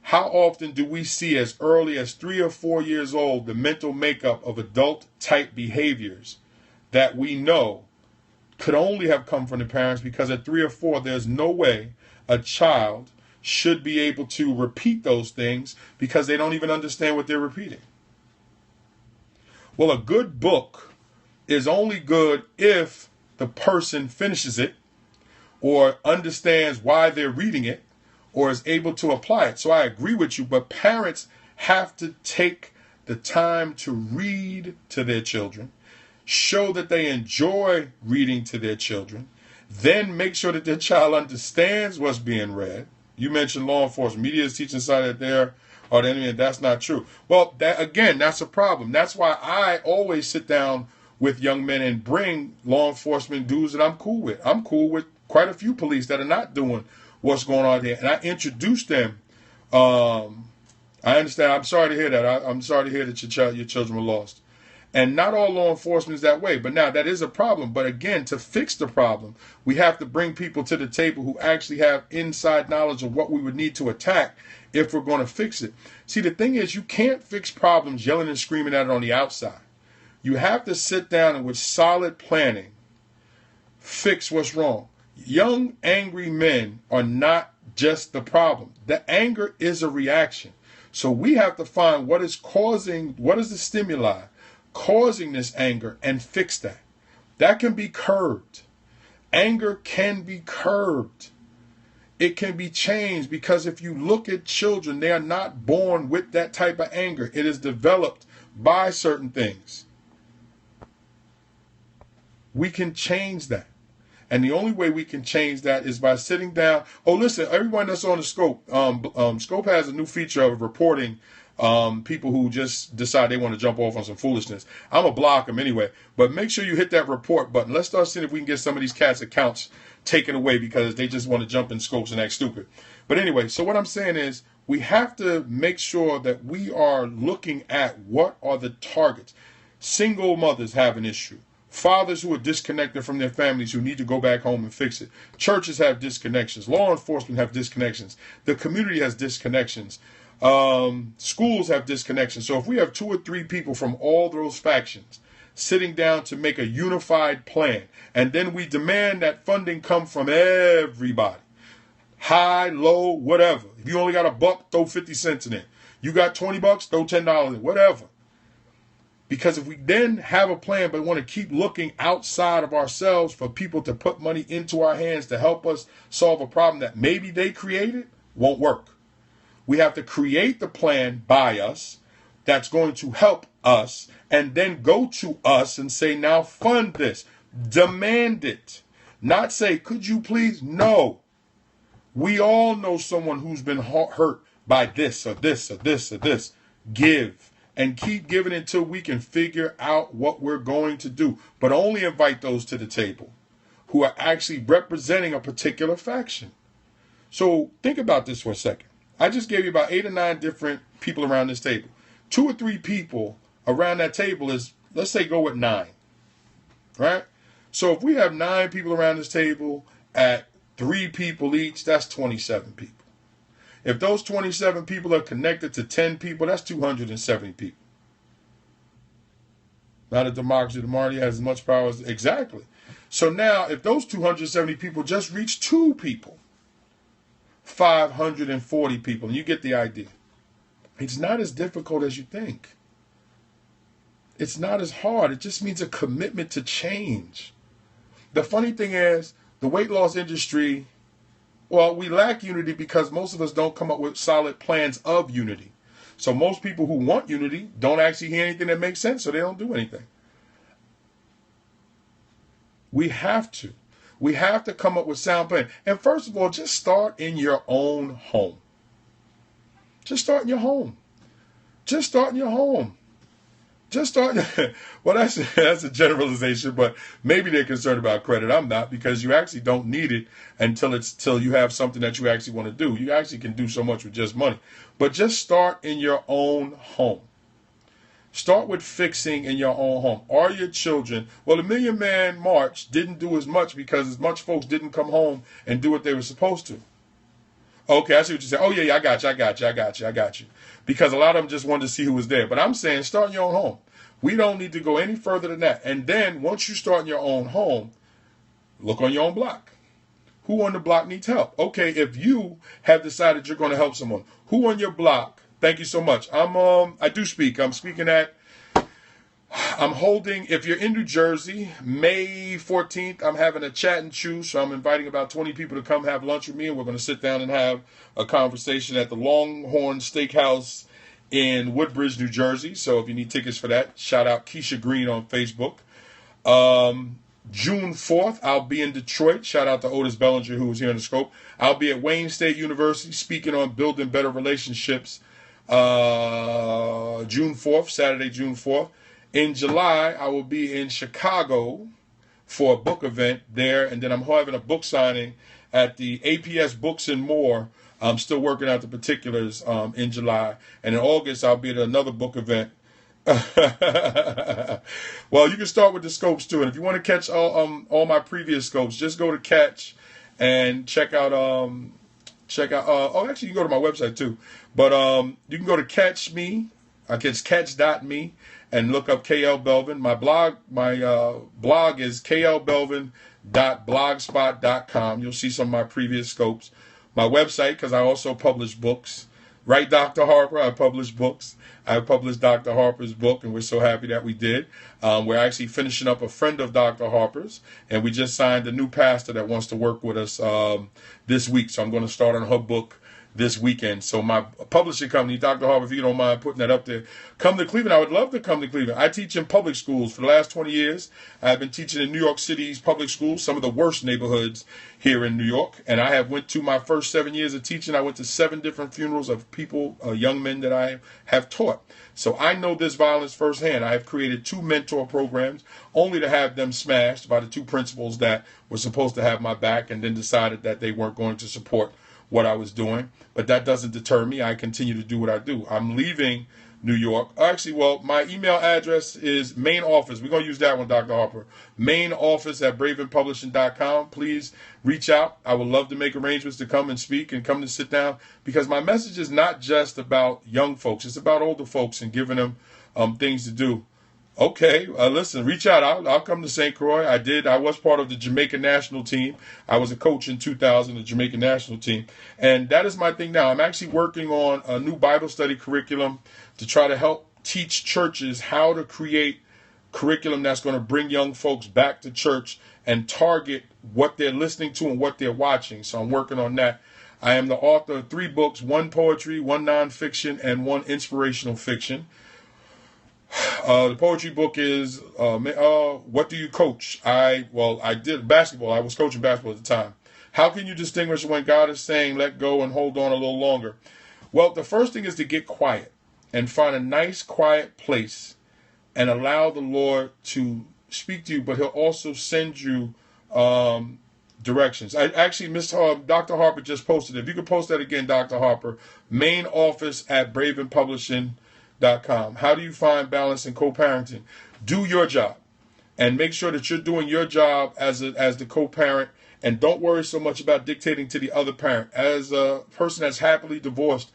S1: How often do we see as early as 3 or 4 years old the mental makeup of adult-type behaviors that we know could only have come from the parents? Because at 3 or 4, there's no way a child should be able to repeat those things, because they don't even understand what they're repeating. Well, a good book is only good if the person finishes it or understands why they're reading it, or is able to apply it. So I agree with you, but parents have to take the time to read to their children, show that they enjoy reading to their children, then make sure that their child understands what's being read. You mentioned law enforcement. Media is teaching society that they're the enemy, and that's not true. Well, that's a problem. That's why I always sit down with young men and bring law enforcement dudes that I'm cool with. I'm cool with quite a few police that are not doing what's going on there, and I introduced them. I understand. I'm sorry to hear that. I'm sorry to hear that your children were lost. And not all law enforcement is that way. But now that is a problem. But again, to fix the problem, we have to bring people to the table who actually have inside knowledge of what we would need to attack if we're going to fix it. See, the thing is, you can't fix problems yelling and screaming at it on the outside. You have to sit down and with solid planning, fix what's wrong. Young, angry men are not just the problem. The anger is a reaction. So we have to find what is the stimuli causing this anger, and fix that. That can be curbed. Anger can be curbed. It can be changed, because if you look at children, they are not born with that type of anger. It is developed by certain things. We can change that. And the only way we can change that is by sitting down. Oh, listen, everyone that's on the Scope, Scope has a new feature of reporting People who just decide they want to jump off on some foolishness. I'm going to block them anyway. But make sure you hit that report button. Let's start seeing if we can get some of these cats' accounts taken away because they just want to jump in scopes and act stupid. But anyway, so what I'm saying is we have to make sure that we are looking at what are the targets. Single mothers have an issue. Fathers who are disconnected from their families who need to go back home and fix it. Churches have disconnections. Law enforcement have disconnections. The community has disconnections. Schools have disconnections. So if we have 2 or 3 people from all those factions sitting down to make a unified plan, and then we demand that funding come from everybody, high, low, whatever. If you only got $1, throw 50 cents in it. You got $20, throw $10 in, whatever. Because if we then have a plan but want to keep looking outside of ourselves for people to put money into our hands to help us solve a problem that maybe they created, won't work. We have to create the plan by us that's going to help us and then go to us and say, now fund this. Demand it. Not say, could you please? No. We all know someone who's been hurt by this or this or this or this. Give. And keep giving until we can figure out what we're going to do. But only invite those to the table who are actually representing a particular faction. So think about this for a second. I just gave you about 8 or 9 different people around this table. 2 or 3 people around that table is, let's say, go with 9. Right? So if we have 9 people around this table at 3 people each, that's 27 people. If those 27 people are connected to 10 people, that's 270 people. Not a democracy. Democracy has as much power as... Exactly. So now, if those 270 people just reach 2 people, 540 people, and you get the idea. It's not as difficult as you think. It's not as hard. It just means a commitment to change. The funny thing is, the weight loss industry, well, we lack unity because most of us don't come up with solid plans of unity. So most people who want unity don't actually hear anything that makes sense, so they don't do anything. We have to. We have to come up with sound plan. And first of all, just start in your own home. Just start in your home. Just start in your home. Just start. Well, that's a generalization, but maybe they're concerned about credit. I'm not, because you actually don't need it until you have something that you actually want to do. You actually can do so much with just money. But just start in your own home. Start with fixing in your own home. Are your children... Well, the Million Man March didn't do as much because as much folks didn't come home and do what they were supposed to. Okay, I see what you're saying. Oh, yeah, I got you. Because a lot of them just wanted to see who was there. But I'm saying start in your own home. We don't need to go any further than that. And then once you start in your own home, look on your own block. Who on the block needs help? Okay, if you have decided you're going to help someone, who on your block... Thank you so much. I do speak. I'm holding, if you're in New Jersey, May 14th, I'm having a chat and chew. So I'm inviting about 20 people to come have lunch with me. And we're going to sit down and have a conversation at the Longhorn Steakhouse in Woodbridge, New Jersey. So if you need tickets for that, shout out Keisha Green on Facebook. June 4th, I'll be in Detroit. Shout out to Odis Bellinger, who was here in the scope. I'll be at Wayne State University speaking on building better relationships. June 4th, Saturday, June 4th. In July, I will be in Chicago for a book event there, and then I'm having a book signing at the APS Books and More. I'm still working out the particulars in July. And in August, I'll be at another book event. Well, you can start with the scopes too. And if you want to catch all my previous scopes, just go to Catch and check out... actually, you can go to my website too. But you can go to Catch Me. It's catch.me and look up KL Belvin. My blog is klbelvin.blogspot.com. You'll see some of my previous scopes. My website, because I also publish books. Right, Dr. Harper? I publish books. I published Dr. Harper's book, and we're so happy that we did. We're actually finishing up a friend of Dr. Harper's, and we just signed a new pastor that wants to work with us this week. So I'm going to start on her book this weekend. So my publishing company, Dr. Harper, if you don't mind putting that up there, come to Cleveland. I would love to come to Cleveland. I teach in public schools for the last 20 years. I've been teaching in New York City's public schools, some of the worst neighborhoods here in New York. And I went to my first 7 years of teaching. I went to 7 different funerals of people, young men that I have taught. So I know this violence firsthand. I have created 2 mentor programs only to have them smashed by the 2 principals that were supposed to have my back and then decided that they weren't going to support what I was doing. But that doesn't deter me. I continue to do what I do. I'm leaving New York. Actually, well, my email address is main office. We're going to use that one, Dr. Harper. Main office at bravenpublishing.com. Please reach out. I would love to make arrangements to come and speak and come to sit down, because my message is not just about young folks. It's about older folks and giving them things to do. Okay, listen, reach out. I'll come to St. Croix. I was part of the Jamaican national team. I was a coach in 2000, the Jamaican national team. And that is my thing now. I'm actually working on a new Bible study curriculum to try to help teach churches how to create curriculum that's going to bring young folks back to church and target what they're listening to and what they're watching. So I'm working on that. I am the author of 3 books, 1 poetry, 1 nonfiction, and 1 inspirational fiction. The poetry book is What Do You Coach? I did basketball. I was coaching basketball at the time. How can you distinguish when God is saying let go and hold on a little longer? Well, the first thing is to get quiet and find a nice quiet place and allow the Lord to speak to you, but he'll also send you directions. Dr. Harper just posted it. If you could post that again, Dr. Harper, main office at bravenpublishing.com. How do you find balance in co-parenting? Do your job and make sure that you're doing your job as the co-parent, and don't worry so much about dictating to the other parent. As a person that's happily divorced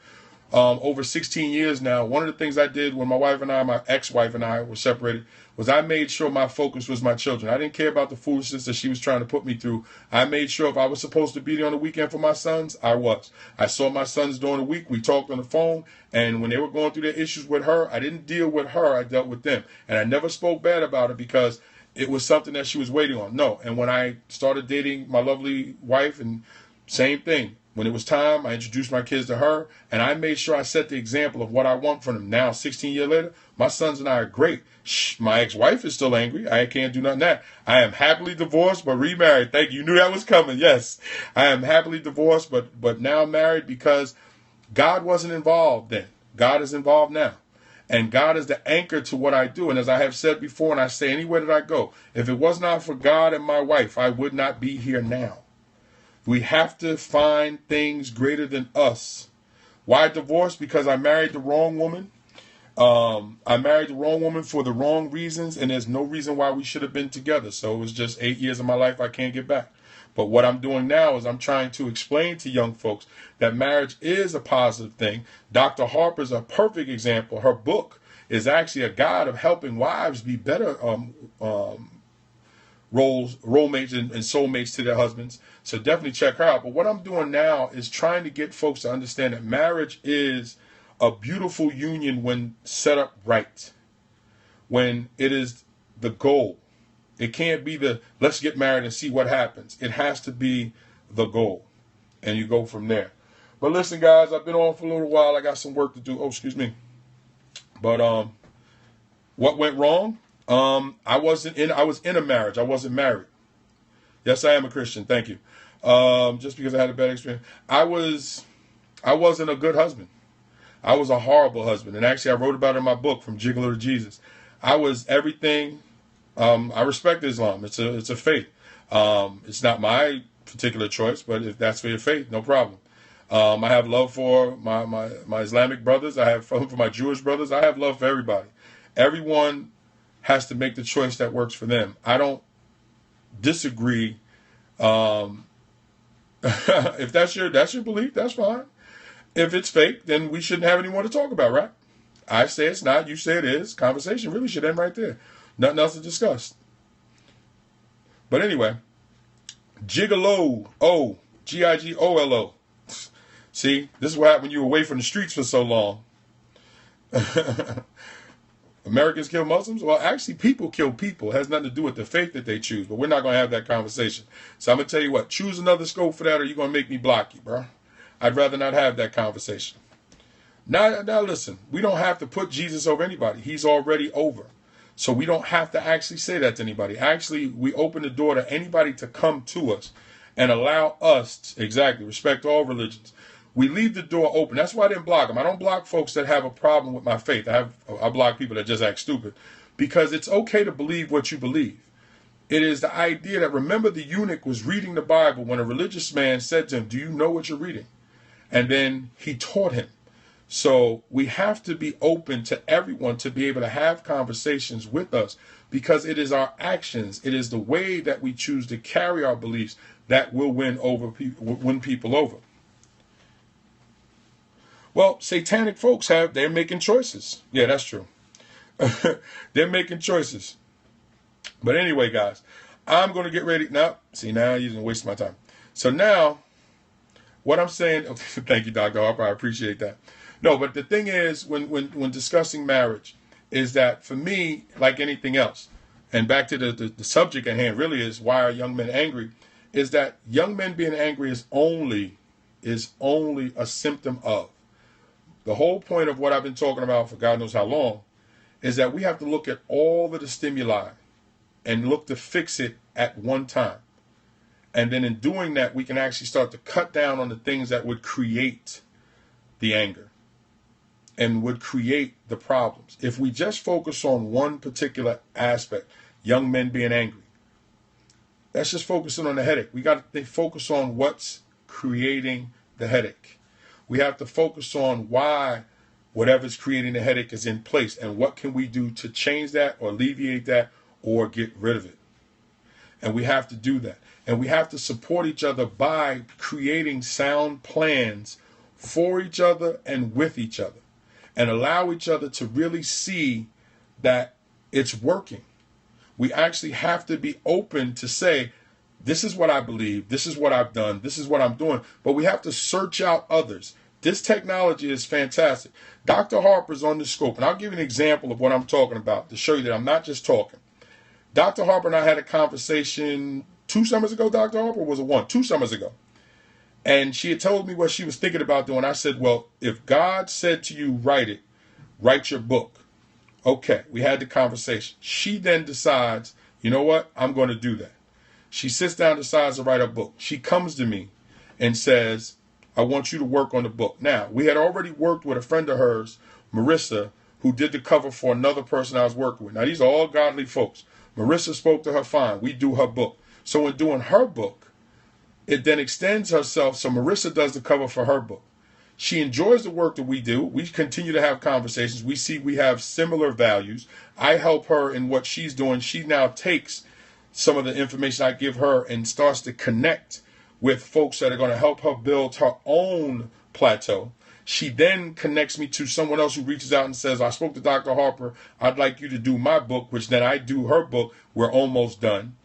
S1: over 16 years now, one of the things I did when my ex-wife and I were separated, was I made sure my focus was my children. I didn't care about the foolishness that she was trying to put me through. I made sure if I was supposed to be there on the weekend for my sons, I was. I saw my sons during the week. We talked on the phone, and when they were going through their issues with her, I didn't deal with her. I dealt with them. And I never spoke bad about her because it was something that she was waiting on. No. And when I started dating my lovely wife, and same thing. When it was time, I introduced my kids to her, and I made sure I set the example of what I want from them. Now, 16 years later, my sons and I are great. My ex-wife is still angry. I can't do nothing that. I am happily divorced, but remarried. Thank you. You knew that was coming. Yes. I am happily divorced, but now married, because God wasn't involved then. God is involved now. And God is the anchor to what I do. And as I have said before, and I say anywhere that I go, if it was not for God and my wife, I would not be here now. We have to find things greater than us. Why divorce? Because I married the wrong woman. I married the wrong woman for the wrong reasons, and there's no reason why we should have been together. So it was just 8 years of my life I can't get back. But what I'm doing now is I'm trying to explain to young folks that marriage is a positive thing. Dr. Harper's a perfect example. Her book is actually a guide of helping wives be better role mates and soulmates to their husbands. So definitely check her out. But what I'm doing now is trying to get folks to understand that marriage is a beautiful union when set up right, when it is the goal. It can't be the let's get married and see what happens. It has to be the goal, and you go from there. But listen, guys, I've been on for a little while. I got some work to do. Oh, excuse me. But what went wrong? I was in a marriage. I wasn't married. Yes, I am a Christian. Thank you. Just because I had a bad experience, I wasn't a good husband. I was a horrible husband, and actually, I wrote about it in my book, From Gigolo to Jesus. I was everything. I respect Islam. It's a faith. It's not my particular choice, but if that's for your faith, no problem. I have love for my Islamic brothers. I have for my Jewish brothers. I have love for everybody. Everyone has to make the choice that works for them. I don't disagree. If that's your belief, that's fine. If it's fake, then we shouldn't have any more to talk about, right? I say it's not. You say it is. Conversation really should end right there. Nothing else to discuss. But anyway, gigolo, Gigolo. See, this is what happened when you were away from the streets for so long. Americans kill Muslims? Well, actually, people kill people. It has nothing to do with the faith that they choose, but we're not going to have that conversation. So I'm going to tell you what, choose another scope for that, or you're going to make me block you, bro. I'd rather not have that conversation. Now listen, we don't have to put Jesus over anybody. He's already over. So we don't have to actually say that to anybody. Actually, we open the door to anybody to come to us and allow us, exactly, respect all religions. We leave the door open. That's why I didn't block them. I don't block folks that have a problem with my faith. I block people that just act stupid, because it's okay to believe what you believe. It is the idea that, remember, the eunuch was reading the Bible when a religious man said to him, do you know what you're reading? And then he taught him. So we have to be open to everyone to be able to have conversations with us, because it is our actions, it is the way that we choose to carry our beliefs that will win people over. Well, satanic folks they're making choices. Yeah, that's true. They're making choices. But anyway, guys, I'm going to get ready. Now, see, now you're going to waste my time. So now, what I'm saying, thank you, Dr. Harper, I appreciate that. No, but the thing is, when discussing marriage, is that for me, like anything else, and back to the subject at hand really is, why are young men angry, is that young men being angry is only a symptom of. The whole point of what I've been talking about for God knows how long is that we have to look at all of the stimuli and look to fix it at one time. And then in doing that, we can actually start to cut down on the things that would create the anger and would create the problems. If we just focus on one particular aspect, young men being angry, that's just focusing on the headache. We got to focus on what's creating the headache. We have to focus on why whatever's creating the headache is in place, and what can we do to change that or alleviate that or get rid of it. And we have to do that. And we have to support each other by creating sound plans for each other and with each other, and allow each other to really see that it's working. We actually have to be open to say, this is what I believe, this is what I've done, this is what I'm doing. But we have to search out others. This technology is fantastic. Dr. Harper's on the scope, and I'll give you an example of what I'm talking about to show you that I'm not just talking. Dr. Harper and I had a conversation 2 summers ago, Dr. Harper, or was it 1? 2 summers ago. And she had told me what she was thinking about doing. I said, well, if God said to you, write your book. Okay, we had the conversation. She then decides, you know what, I'm going to do that. She sits down and decides to write a book. She comes to me and says, I want you to work on the book. Now, we had already worked with a friend of hers, Marissa, who did the cover for another person I was working with. Now, these are all godly folks. Marissa spoke to her fine. We do her book. So in doing her book, it then extends herself. So Marissa does the cover for her book. She enjoys the work that we do. We continue to have conversations. We see we have similar values. I help her in what she's doing. She now takes some of the information I give her and starts to connect with folks that are going to help her build her own plateau. She then connects me to someone else who reaches out and says, I spoke to Dr. Harper. I'd like you to do my book, which then I do her book. We're almost done.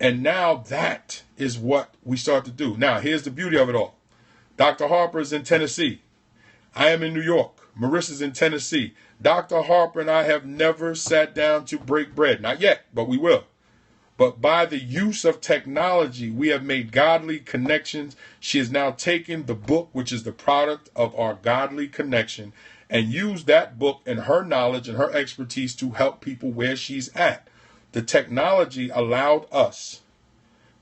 S1: And now that is what we start to do. Now, here's the beauty of it all. Dr. Harper is in Tennessee. I am in New York. Marissa's in Tennessee. Dr. Harper and I have never sat down to break bread. Not yet, but we will. But by the use of technology, we have made godly connections. She has now taken the book, which is the product of our godly connection, and used that book and her knowledge and her expertise to help people where she's at. The technology allowed us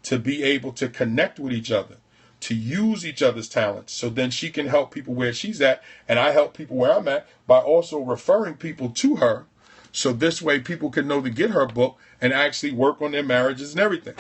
S1: to be able to connect with each other, to use each other's talents. So then she can help people where she's at, and I help people where I'm at by also referring people to her. So this way people can know to get her book and actually work on their marriages and everything.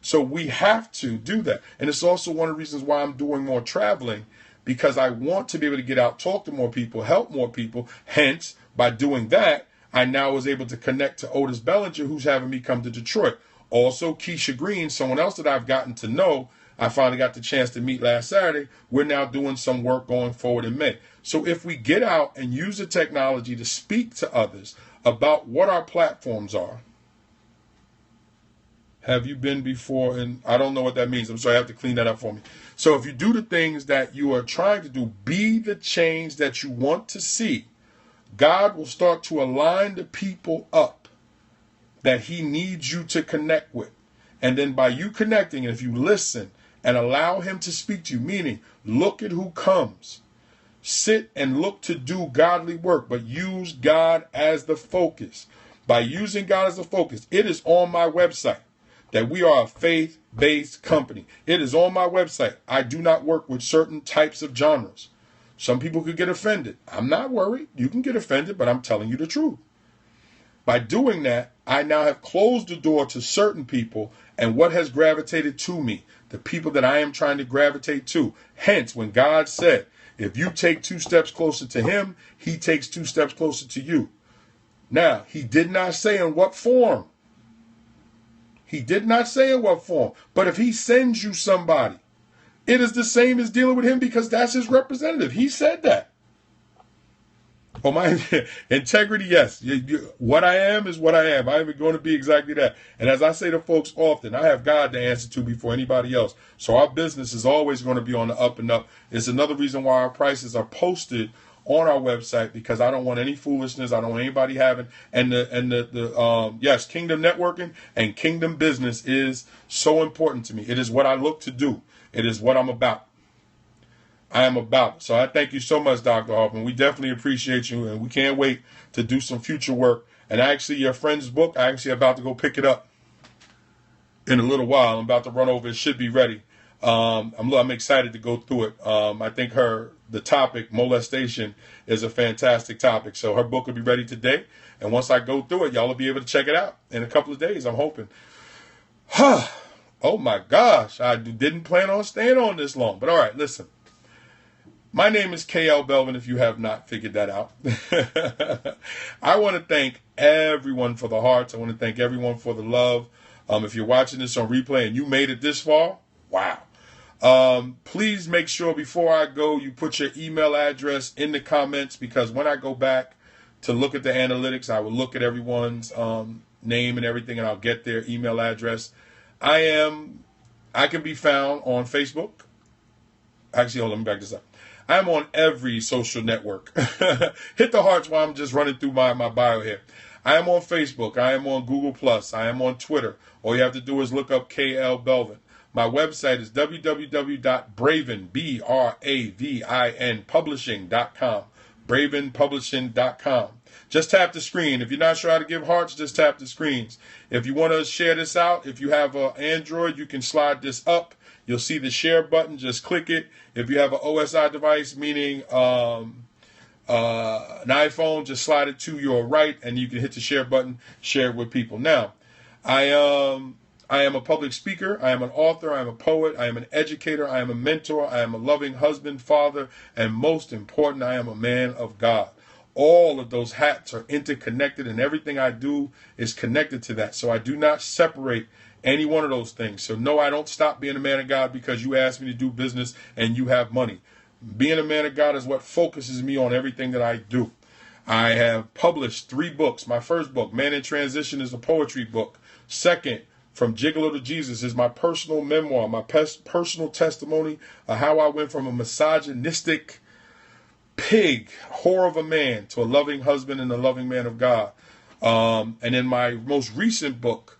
S1: So we have to do that. And it's also one of the reasons why I'm doing more traveling, because I want to be able to get out, talk to more people, help more people. Hence, by doing that, I now was able to connect to Odis Bellinger, who's having me come to Detroit. Also, Keisha Green, someone else that I've gotten to know, I finally got the chance to meet last Saturday. We're now doing some work going forward in May. So if we get out and use the technology to speak to others about what our platforms are. Have you been before? And I don't know what that means. I'm sorry, I have to clean that up for me. So if you do the things that you are trying to do, be the change that you want to see, God will start to align the people up that he needs you to connect with. And then by you connecting, and if you listen and allow him to speak to you. Meaning, look at who comes. Sit and look to do godly work, but use God as the focus. By using God as the focus, it is on my website that we are a faith-based company. It is on my website. I do not work with certain types of genres. Some people could get offended. I'm not worried. You can get offended, but I'm telling you the truth. By doing that, I now have closed the door to certain people, and what has gravitated to me? The people that I am trying to gravitate to. Hence, when God said, if you take 2 steps closer to him, he takes 2 steps closer to you. Now, he did not say in what form. He did not say in what form. But if he sends you somebody, it is the same as dealing with him because that's his representative. He said that. Oh, my integrity, yes. What I am is what I am. I am going to be exactly that. And as I say to folks often, I have God to answer to before anybody else. So our business is always going to be on the up and up. It's another reason why our prices are posted on our website, because I don't want any foolishness. I don't want anybody having, yes, kingdom networking and kingdom business is so important to me. It is what I look to do. It is what I'm about. I am about. So I thank you so much, Dr. Hoffman. We definitely appreciate you, and we can't wait to do some future work. And actually, your friend's book, I actually about to go pick it up in a little while. I'm about to run over. It should be ready. I'm excited to go through it. I think the topic, molestation, is a fantastic topic. So her book will be ready today. And once I go through it, y'all will be able to check it out in a couple of days, I'm hoping. Oh, my gosh. I didn't plan on staying on this long. But all right, listen. My name is KLBELVIN, if you have not figured that out. I want to thank everyone for the hearts. I want to thank everyone for the love. If you're watching this on replay and you made it this far, wow. Please make sure before I go, you put your email address in the comments, because when I go back to look at the analytics, I will look at everyone's name and everything, and I'll get their email address. I can be found on Facebook. Actually, hold on, let me back this up. I'm on every social network. Hit the hearts while I'm just running through my bio here. I am on Facebook. I am on Google+. I am on Twitter. All you have to do is look up KLBELVIN. My website is www.bravin, BRAVIN, publishing.com. bravinpublishing.com. Just tap the screen. If you're not sure how to give hearts, just tap the screens. If you want to share this out, if you have an Android, you can slide this up. You'll see the share button. Just click it. If you have an OSI device, meaning an iPhone, just slide it to your right, and you can hit the share button, share it with people. Now, I am a public speaker. I am an author. I am a poet. I am an educator. I am a mentor. I am a loving husband, father, and most important, I am a man of God. All of those hats are interconnected, and everything I do is connected to that. So I do not separate any one of those things. So no, I don't stop being a man of God because you asked me to do business and you have money. Being a man of God is what focuses me on everything that I do. I have published 3 books. My first book, Man in Transition, is a poetry book. Second, From Gigolo to Jesus, is my personal memoir, my personal testimony of how I went from a misogynistic pig, whore of a man, to a loving husband and a loving man of God. And in my most recent book,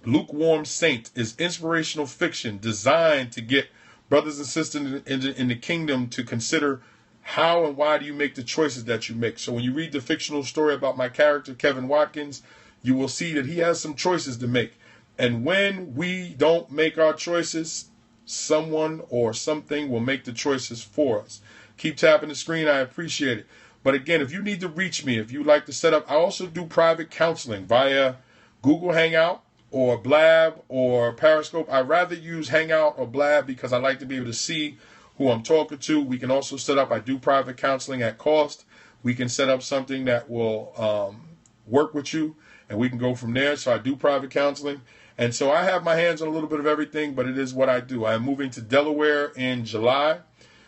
S1: Lukewarm Saint, is inspirational fiction designed to get brothers and sisters in the kingdom to consider how and why do you make the choices that you make. So when you read the fictional story about my character, Kevin Watkins, you will see that he has some choices to make. And when we don't make our choices, someone or something will make the choices for us. Keep tapping the screen. I appreciate it. But again, if you need to reach me, if you'd like to set up, I also do private counseling via Google Hangout or Blab or Periscope. I'd rather use Hangout or Blab because I like to be able to see who I'm talking to. We can also set up, I do private counseling at cost. We can set up something that will work with you, and we can go from there. So I do private counseling. And so I have my hands on a little bit of everything, but it is what I do. I am moving to Delaware in July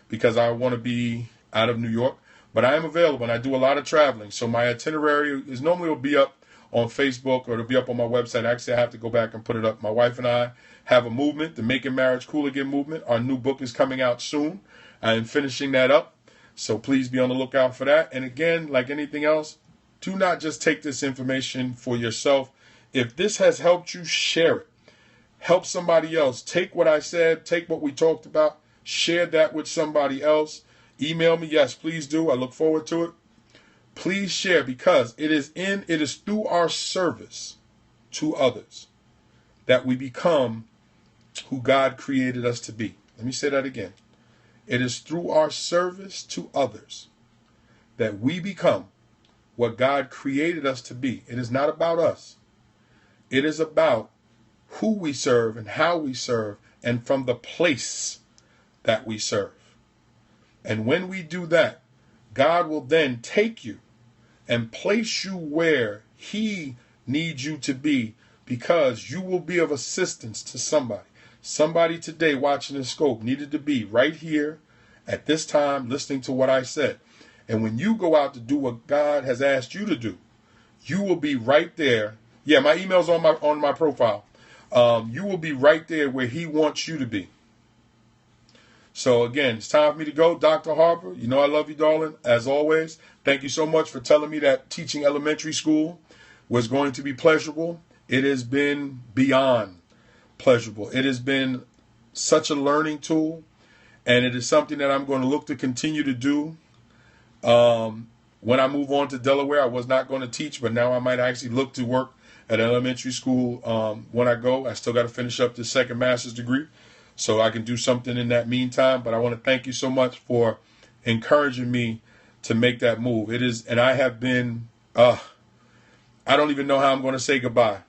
S1: because I want to be out of New York. But I am available, and I do a lot of traveling. So my itinerary is normally will be up on Facebook, or it'll be up on my website. Actually, I have to go back and put it up. My wife and I have a movement, the Making Marriage Cool Again movement. Our new book is coming out soon. I am finishing that up. So please be on the lookout for that. And again, like anything else, do not just take this information for yourself. If this has helped you, share it. help somebody else. Take what I said, take what we talked about, share that with somebody else. Email me. Yes, please do. I look forward to it. Please share, because it is through our service to others that we become who God created us to be. Let me say that again. It is through our service to others that we become what God created us to be. It is not about us. It is about who we serve and how we serve, and from the place that we serve. And when we do that, God will then take you and place you where He needs you to be, because you will be of assistance to somebody. Somebody today watching the scope needed to be right here at this time listening to what I said. And when you go out to do what God has asked you to do, you will be right there. Yeah, my email's on my profile. You will be right there where He wants you to be. So again, it's time for me to go. Dr. Harper, you know I love you, darling, as always. Thank you so much for telling me that teaching elementary school was going to be pleasurable. It has been beyond pleasurable. It has been such a learning tool, and it is something that I'm going to look to continue to do. When I move on to Delaware, I was not going to teach, but now I might actually look to work at elementary school when I go. I still got to finish up the second master's degree, so I can do something in that meantime. But I want to thank you so much for encouraging me to make that move. It is, and I have been, I don't even know how I'm going to say goodbye.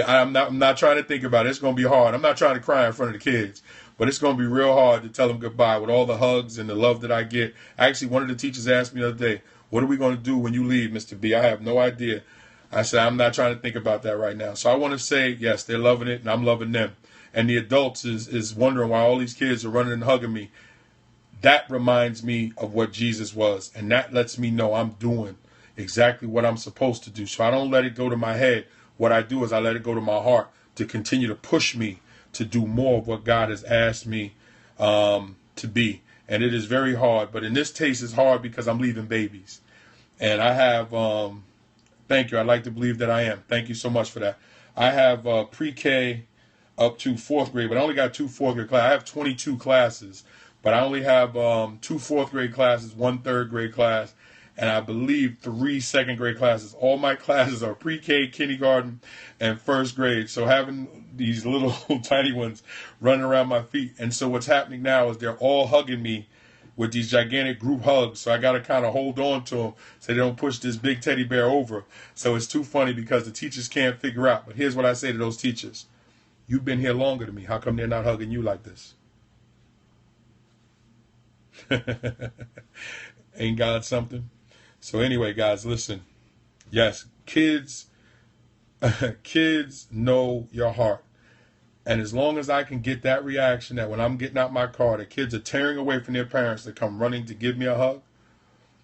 S1: I'm not trying to think about it. It's going to be hard. I'm not trying to cry in front of the kids, but it's going to be real hard to tell them goodbye with all the hugs and the love that I get. Actually, one of the teachers asked me the other day, "What are we going to do when you leave, Mr. B?" I have no idea. I said, I'm not trying to think about that right now. So I want to say, yes, they're loving it, and I'm loving them. And the adults is wondering why all these kids are running and hugging me. That reminds me of what Jesus was, and that lets me know I'm doing exactly what I'm supposed to do. So I don't let it go to my head. What I do is I let it go to my heart to continue to push me to do more of what God has asked me to be. And it is very hard, but in this case it's hard because I'm leaving babies. And I have, thank you, I'd like to believe that I am. Thank you so much for that. I have pre-K up to 4th grade, but I only got 2 4th grade classes. I have 22 classes, but I only have 2 4th grade classes, 1 3rd grade class, and I believe 3 2nd grade classes. All my classes are pre-K, kindergarten, and 1st grade. So having these little tiny ones running around my feet. And so what's happening now is they're all hugging me with these gigantic group hugs. So I got to kind of hold on to them so they don't push this big teddy bear over. So it's too funny because the teachers can't figure out. But here's what I say to those teachers. You've been here longer than me. How come they're not hugging you like this? Ain't God something? So anyway, guys, listen. Yes, kids know your heart. And as long as I can get that reaction that when I'm getting out my car, the kids are tearing away from their parents to come running to give me a hug,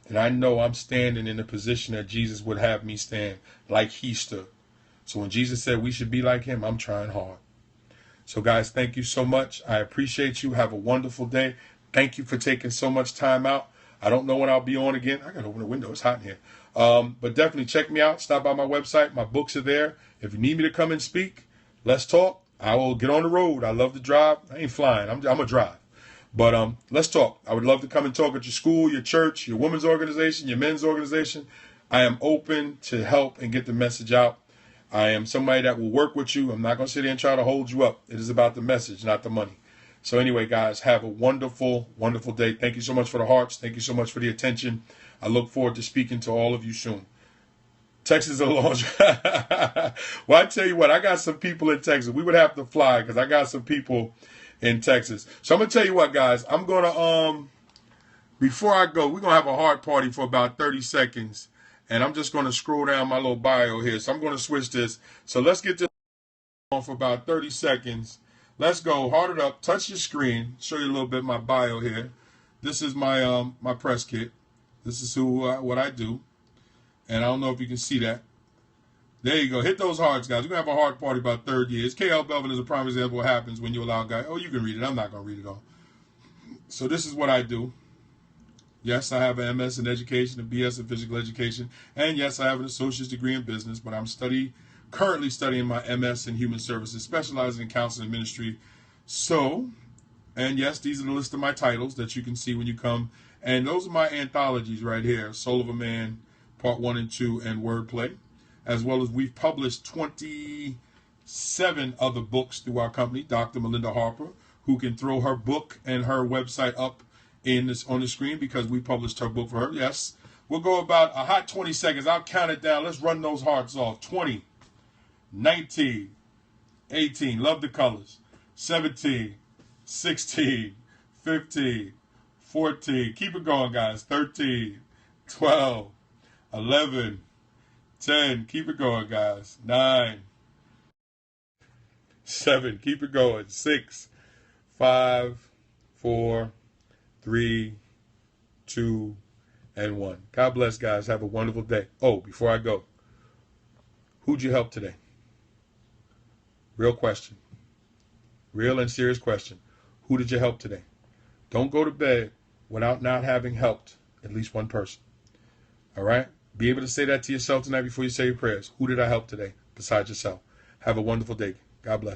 S1: and I know I'm standing in the position that Jesus would have me stand, like He stood. So when Jesus said we should be like Him, I'm trying hard. So guys, thank you so much. I appreciate you. Have a wonderful day. Thank you for taking so much time out. I don't know when I'll be on again. I got to open the window. It's hot in here. But definitely check me out. Stop by my website. My books are there. If you need me to come and speak, let's talk. I will get on the road. I love to drive. I ain't flying. I'm a drive. But let's talk. I would love to come and talk at your school, your church, your women's organization, your men's organization. I am open to help and get the message out. I am somebody that will work with you. I'm not going to sit there and try to hold you up. It is about the message, not the money. So anyway, guys, have a wonderful, wonderful day. Thank you so much for the hearts. Thank you so much for the attention. I look forward to speaking to all of you soon. Texas is a long drive. Well, I tell you what, I got some people in Texas. We would have to fly because I got some people in Texas. So I'm going to tell you what, guys. I'm going to, before I go, we're going to have a heart party for about 30 seconds. And I'm just going to scroll down my little bio here. So I'm going to switch this. So let's get this on for about 30 seconds. Let's go. Heart it up. Touch your screen. Show you a little bit of my bio here. This is my my press kit. This is what I do. And I don't know if you can see that. There you go. Hit those hearts, guys. We're going to have a heart party about 3rd years. KLBELVIN is a prime example of what happens when you allow a guy. Oh, you can read it. I'm not going to read it all. So this is what I do. Yes, I have an MS in education, a BS in physical education. And yes, I have an associate's degree in business. But I'm study currently studying my MS in Human Services, specializing in counseling and ministry. So, and yes, these are the list of my titles that you can see when you come. And those are my anthologies right here, Soul of a Man, Part 1 and 2, and Wordplay. As well as we've published 27 other books through our company, Dr. Melinda Harper, who can throw her book and her website up on the screen because we published her book for her. Yes, we'll go about a hot 20 seconds. I'll count it down. Let's run those hearts off. 20, 19, 18, love the colors, 17, 16, 15, 14, keep it going, guys, 13, 12, 11, 10, keep it going, guys, 9, 7, keep it going, 6, 5, 4, 3, 2, and 1. God bless, guys. Have a wonderful day. Oh, before I go, who'd you help today? Real question. Real and serious question. Who did you help today? Don't go to bed without not having helped at least one person. All right? Be able to say that to yourself tonight before you say your prayers. Who did I help today besides yourself? Have a wonderful day. God bless.